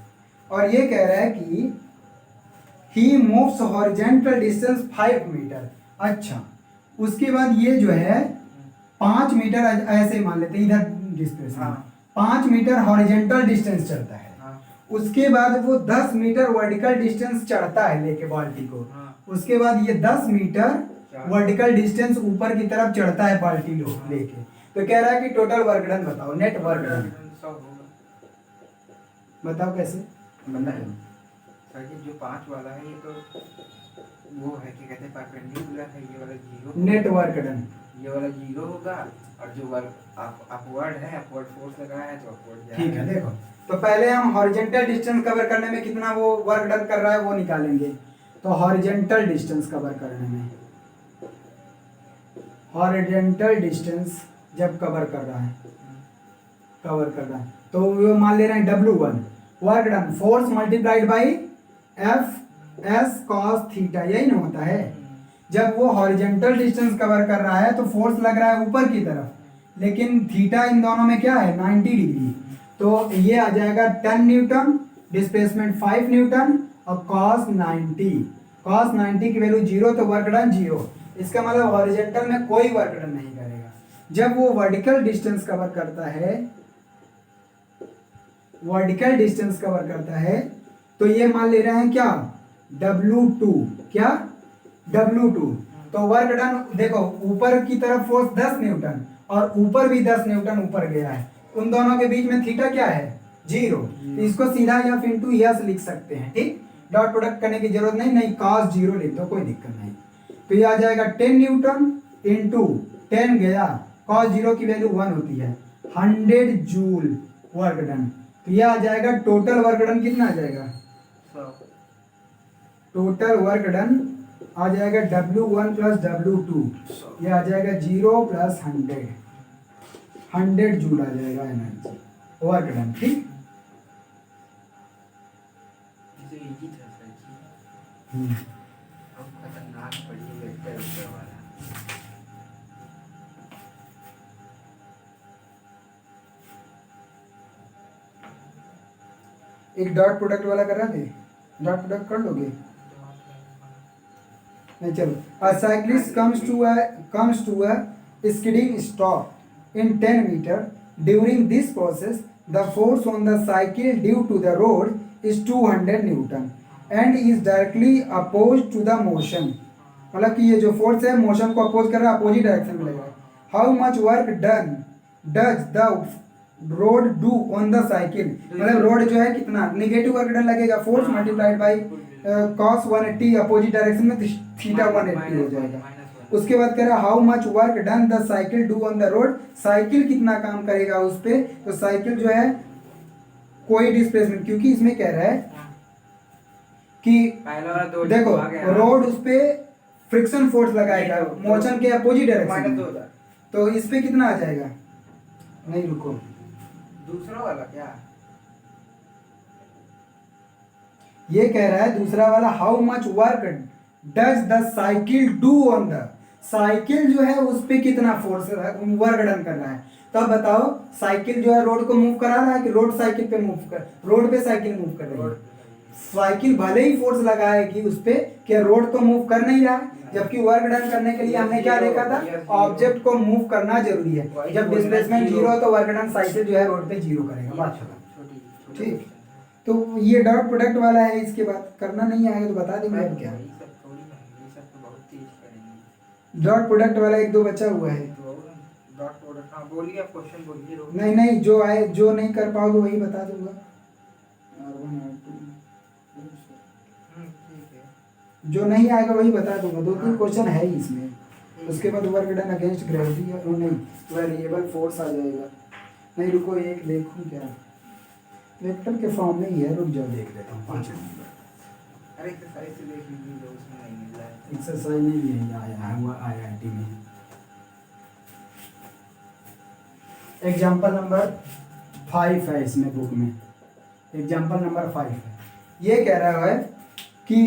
और ये कह रहा है कि he moves horizontal distance 5 metre. अच्छा, उसके बाद ये जो है 5 मीटर ऐसे मान लेते हैं, इधर डिस्टेंस 5 मीटर हॉरिजेंटल डिस्टेंस चलता है, उसके बाद वो 10 मीटर वर्टिकल डिस्टेंस चढ़ता है लेके बाल्टी को, उसके बाद ये 10 मीटर वर्टिकल डिस्टेंस ऊपर की तरफ चढ़ता है बाल्टी लेके। तो कह रहा है कि टोटल वर्क डन बताओ, नेट वर्क डन बताओ, कैसे बताओ सर जी जो 5 वाला है ये तो वो है क्या कहते हैं परपेंडिकुलर है, ये वाला जीरो, नेट वर्क डन। ये वाला जीरो होगा, और जो वर्क अपवर्ड है, अपवर्ड फोर्स लगा है तो अपवर्ड जाएगा। ठीक है, देखो तो पहले हम हॉरिजेंटल डिस्टेंस कवर करने में कितना वो वर्क डन कर रहा है वो निकालेंगे। तो हॉरिजेंटल डिस्टेंस कवर करने में, हॉरिजेंटल डिस्टेंस जब कवर कर रहा है, तो वो मान ले रहे हैं W1 work done, force multiplied by F S cos theta, यही ना होता है। जब वो हॉरिजेंटल डिस्टेंस कवर कर रहा है तो फोर्स लग रहा है ऊपर की तरफ, लेकिन थीटा इन दोनों में क्या है 90 डिग्री, तो ये आ जाएगा 10 न्यूटन, डिस्प्लेसमेंट 5 न्यूटन और कॉस 90 की वैल्यू 0, तो वर्क डन 0। इसका मतलब हॉरिजेंटल में कोई वर्क डन नहीं करेगा। जब वो वर्टिकल डिस्टेंस कवर करता है, वर्टिकल डिस्टेंस कवर करता है, तो ये मान ले रहे हैं क्या W2, क्या W2। तो वर्क डन देखो ऊपर की तरफ फोर्स 10 न्यूटन और ऊपर भी 10 न्यूटन ऊपर गया है, उन दोनों के बीच में थीटा क्या है 0, तो इसको सीधा एफ इंटू यस लिख सकते हैं। ठीक, डॉट प्रोडक्ट करने की जरूरत नहीं, कॉस 0 लिख दो, कोई दिक्कत नहीं। तो ये आ जाएगा 10 न्यूटन इंटू 10 गया, कॉस 0 की वैल्यू 1 होती है, 100 जूल वर्क डन। तो ये आ जाएगा टोटल वर्क डन कितना आ जाएगा, टोटल वर्क डन आ जाएगा W1 प्लस W2, ये आ जाएगा 0 प्लस 100 जूल आ जाएगा एनर्जी वर्क डन। ठीक, इसे इजी था सर जी, अब खतरनाक पड़ी वेक्टर ऊपर वाला। एक डॉट प्रोडक्ट वाला करा दे, डॉट प्रोडक्ट कर लोगे नहीं, चलो। अ cyclist comes to a skidding stop in 10 meter. During this process, the force on the cycle due to the road is 200 Newton and is directly opposed to the motion. मतलब कि ये जो force है motion को oppose कर रहा है, opposite direction में लगा। How much work done does the road do on the cycle, मतलब रोड जो है कितना नेगेटिव वर्क डन लगेगा, force multiplied by cos 180 opposite direction में थीटा 180 हो जाएगा। उसके बाद कह रहा है how much work done the cycle do on the road, cycle कितना काम करेगा उस पे, तो साइकिल जो है कोई डिस्प्लेसमेंट, क्योंकि इसमें कह रहा है कि देखो रोड उस पे फ्रिक्शन फोर्स लगाएगा मोशन के अपोजिट डायरेक्शन में, तो इस पे कितना आ जाएगा, नहीं रुको दूसरा वाला क्या, ये कह रहा है दूसरा वाला how much work does the cycle do on the, cycle जो है उस पे कितना फोर्स वर्क डन कर रहा है। तो अब बताओ साइकिल जो है रोड को मूव करा रहा है कि रोड साइकिल पे मूव कर, रोड पे साइकिल मूव कर रही है। साइकिल भले ही फोर्स लगाएगी उस पे, क्या रोड को मूव कर नहीं रहा है, जबकि वर्क डन करने के लिए हमने क्या देखा था, ऑब्जेक्ट को मूव करना जरूरी है। जब डिस्प्लेसमेंट 0 हो तो वर्क डन साइकिल जो है रोड पे 0 करेगा, बात खत्म। ठीक, तो ये डॉट प्रोडक्ट वाला है, इसके बाद करना नहीं आएगा तो बता देंगे अब क्या। डॉट प्रोडक्ट वाला एक दो बचा हुआ है, डॉट प्रोडक्ट, हाँ बोलिए आप क्वेश्चन बोलिए। नहीं नहीं जो आए, जो नहीं कर पाओगे वही बता दूंगा। जो नहीं आएगा वही बता दूंगा, 2-3 क्वेश्चन है ही इसमें। उसके बाद वर्क डन अगेंस्ट ग्रेविटी नहीं वेरिएबल फोर्स आ जाएगा। नहीं रुको एक देखूं क्या, वेक्टर के फॉर्म में ही है, रुक जाओ देख लेता हूँ 5 मिनट। अरे एक्सरसाइज से देख लीजिए, उसमें नहीं मिल रहा है। एक्सरसाइज नहीं यही आया है वो IIT में। एग्जाम्पल नंबर 5 है इसमें बुक में, एग्जाम्पल नंबर 5 है। ये कह रहा है कि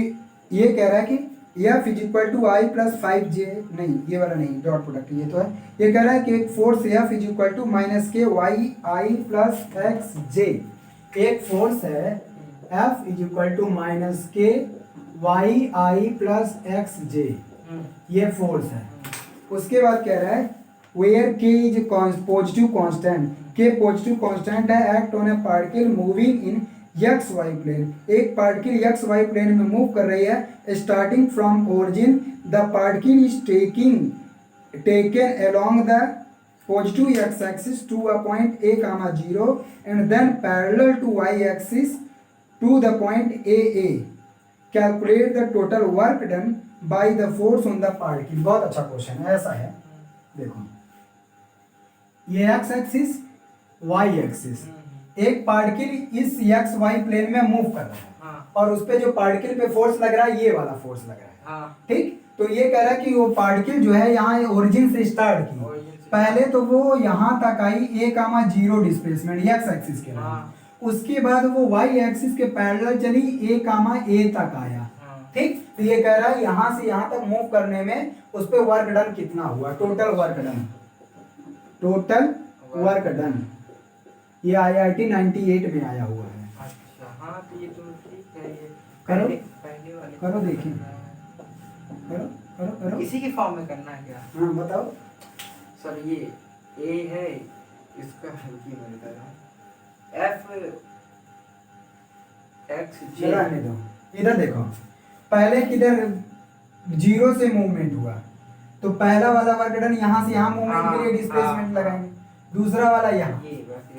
F is equal to i plus 5J, नहीं ये वाला नहीं, डॉट प्रोडक्ट ये तो है। ये कह रहा है कि एक force F is equal to minus k y i plus x j, एक फोर्स है F is equal to minus k y i plus x j, ये फोर्स है। उसके बाद कह रहा है where k is positive constant, k positive constant है, act on a particle moving in x y plane, एक पार्टिकल एक्स वाई प्लेन में मूव कर रही है। Starting from origin the particle is taken along the positive x axis to a point A, 0 and then parallel to y axis to the point AA calculate the total work done by the force on the particle. बहुत अच्छा question है। ऐसा है, देखो ये x axis Y axis, एक particle इस x y plane में मूव कर रहा है हाँ। और उस पे जो पार्टिकल पे फोर्स लग रहा है ये वाला फोर्स लग रहा है। हाँ। ठीक, तो ये कह रहा है कि वो पार्टिकल जो है यहाँ ओरिजिन से स्टार्ट की, पहले तो वो यहाँ तक आई a comma 0 displacement x axis के हाँ। उसके बाद वो वाई एक्सिस के पैरेलल चली a कामा a तक आया। हाँ। ठीक, तो ये कह रहा है यहाँ से यहाँ तक मूव करने में उस पे वर्क डन कितना हुआ, total work done, total work done. ये IIT 98 में आया हुआ है। अच्छा हाँ, तो ये तो ठीक है। ये करो, पहले वाले करो देखिए, करो करो करो। इसी के फॉर्म में करना है क्या? हाँ बताओ। सर ये ए है, इसका हल्की में बता रहा हूँ, एफ एक्स जे। रहने दो, इधर देखो, पहले किधर 0 से मूवमेंट हुआ, तो पहला वाला वर्क डन यहाँ से यहाँ मूवमेंट के लिए डिस्प्लेसमेंट लगाएंगे। दूसरा वाला यहाँ,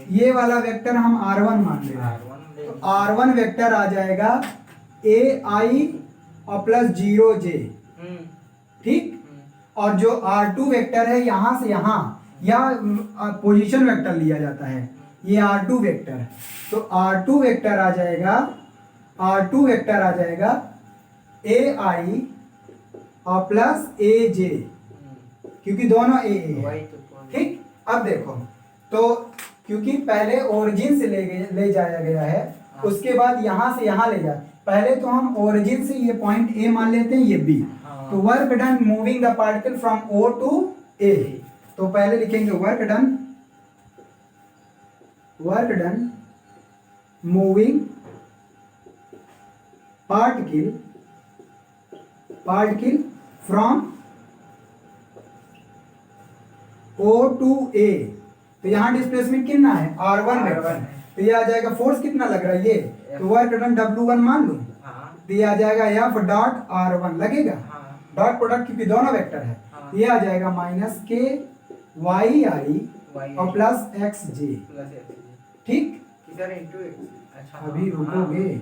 ये वाला वेक्टर हम R1 मान ले रहे हैं, तो R1 वेक्टर आ जाएगा AI और प्लस 0J। ठीक, और जो R2 वेक्टर है यहाँ से यहाँ या पोजीशन वेक्टर लिया जाता है, ये R2 वेक्टर, तो R2 वेक्टर आ जाएगा, R2 वेक्टर आ जाएगा AI और प्लस AJ, क्योंकि दोनों A है। ठीक, अब देखो, तो क्योंकि पहले ओरिजिन से ले जाया गया है, उसके बाद यहाँ से यहाँ ले जा, पहले तो हम ओरिजिन से ये पॉइंट A मान लेते हैं, ये B, तो work done moving the particle from O to A, तो पहले लिखेंगे work done moving particle from O to A, तो यहाँ डिस्प्लेसमेंट कितना है R1 वेक्टर, तो ये आ जाएगा फोर्स कितना लग रहा है ये, तो वर्क डन W1 मान लूं, तो ये आ जाएगा F डॉट R1 लगेगा, डॉट प्रोडक्ट क्योंकि दोनों वेक्टर है, तो ये आ जाएगा माइनस के वाई आई और प्लस एक्स जे। ठीक, अभी रुकोगे,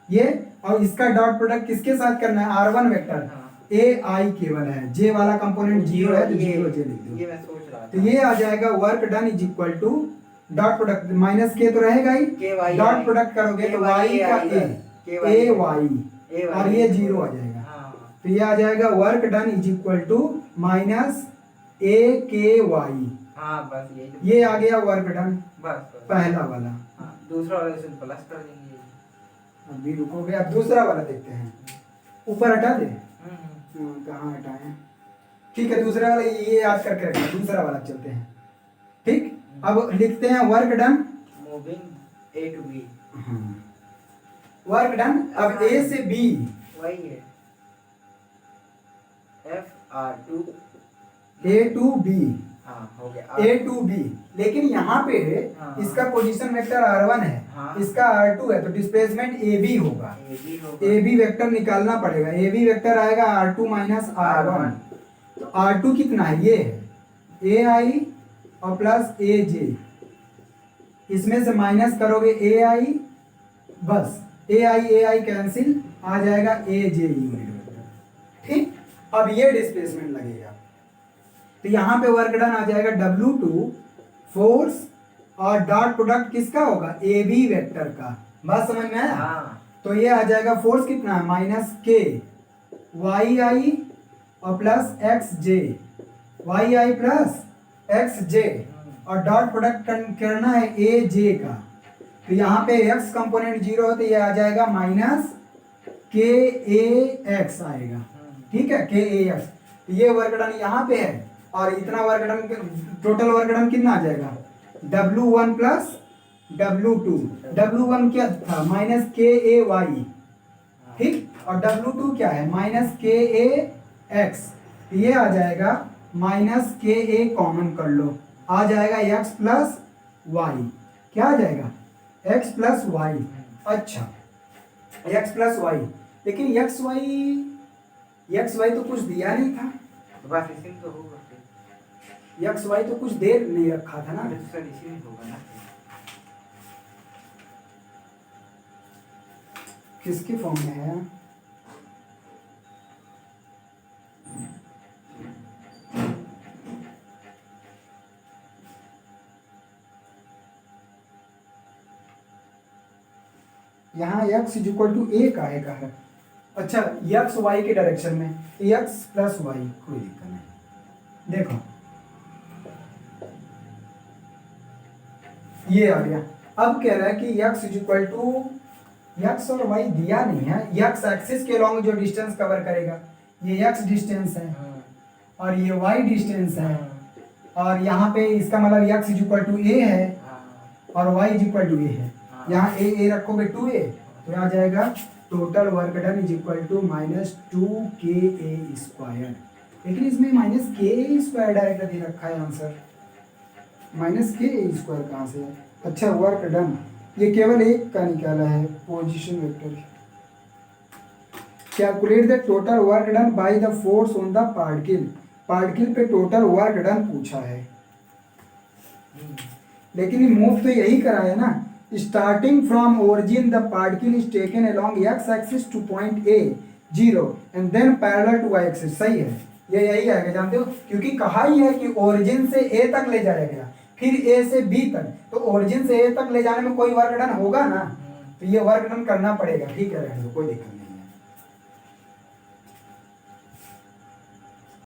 ये और इसका डॉट प्रोडक्ट किसके साथ करना है, R1 वेक्टर, ए आई केवल है, जे वाला कंपोनेंट 0 है, तो 0J लिख दो। ये मैं सोच रहा था। तो ये आ जाएगा work done is equal to dot product minus के तो रहेगा ही, डॉट प्रोडक्ट करोगे तो वाई का ए वाई और ये 0 आ जाएगा, तो ये आ जाएगा work done is equal to minus A K Y. बस ये आ गया वर्क डन, बस पहला वाला। दूसरा वाला से प्लस कर देंगे। अभी रुकोगे, अब दूसरा वाला देखते हैं, ऊपर हटा दे, कहाँ हटाएं, ठीक है, दूसरा वाला ये याद करके रखना, दूसरा वाला चलते हैं। ठीक, अब लिखते हैं work done moving A to B, work done अब ए से बी, वही है F R to A to B, हो गया ए टू बी, लेकिन यहाँ पे इसका पोजीशन वेक्टर R1 है, इसका R2 है, तो डिस्प्लेसमेंट AB होगा, AB वेक्टर निकालना पड़ेगा, AB वेक्टर आएगा R2 माइनस R1, तो R2 कितना है, ये है AI और प्लस AJ, इसमें से माइनस करोगे AI, बस AI कैंसिल, आ जाएगा AJ यूनिट वेक्टर। ठीक, अब ये डिस्प्लेसमेंट लगेगा, तो यहाँ पे वर्क डन आ जाएगा W2 फोर्स और डॉट प्रोडक्ट किसका होगा, AB वेक्टर का, बात समझ में आया? तो ये आ जाएगा फोर्स कितना है, माइनस के वाई आई और plus x J, Y i plus x जे, और डॉट प्रोडक्ट करना है ए जे का, तो यहाँ पे x कंपोनेंट 0 है, तो ये आ जाएगा माइनस के ए एक्स आएगा। ठीक है, के ए एक्स, तो ये वर्क डन यहाँ पे है, और इतना work done, total work done कितना आ जाएगा, W1 प्लस W2, W1 क्या था, माइनस के ए वाई, ठीक, और W2 क्या है, माइनस के ए एक्स, ये आ जाएगा माइनस के ए कॉमन कर लो, आ जाएगा x प्लस वाई, क्या आ जाएगा, x प्लस वाई। अच्छा, x प्लस वाई, लेकिन x वाई तो कुछ दिया नहीं था, बस इसी में तो होगा, एक्स वाई तो कुछ देर नहीं रखा था ना, तो सर इसी में होगा ना, किसके फॉर्म में है? यहाँ x इज इक्वल टू ए का है। अच्छा, x y के डायरेक्शन में, x प्लस वाई, कोई दिक्कत नहीं। देखो ये आ गया। अब कह रहा है कि x is equal to, x और y दिया नहीं है, x एक्सिस के लॉन्ग जो डिस्टेंस कवर करेगा, ये x डिस्टेंस है और ये y डिस्टेंस है, और यहाँ पे इसका मतलब x is equal to a है और y is equal to a है। यहाँ ए रखोगे 2a, तो आ जाएगा total work done is equal to -2ka²। लेकिन इसमें -ka² डायरेक्ट दे रखा है आंसर, -ka² कहाँ से है? अच्छा, वर्क डन ये केवल एक का निकाला है, position vector. Calculate the total work done by the force on the particle पे टोटल वर्क डन पूछा है। लेकिन मूव तो यही करा है ना, starting from origin the particle is taken along x axis to point a 0 and then parallel to y axis. सही है, ये यही आएगा, जानते हो, क्योंकि कहा ही है कि ओरिजिन से a तक ले जाया गया, फिर a से b तक, तो ओरिजिन से a तक ले जाने में कोई वर्क डन होगा ना, तो ये वर्क डन करना पड़ेगा। ठीक है, रहने दो, कोई दिक्कत नहीं।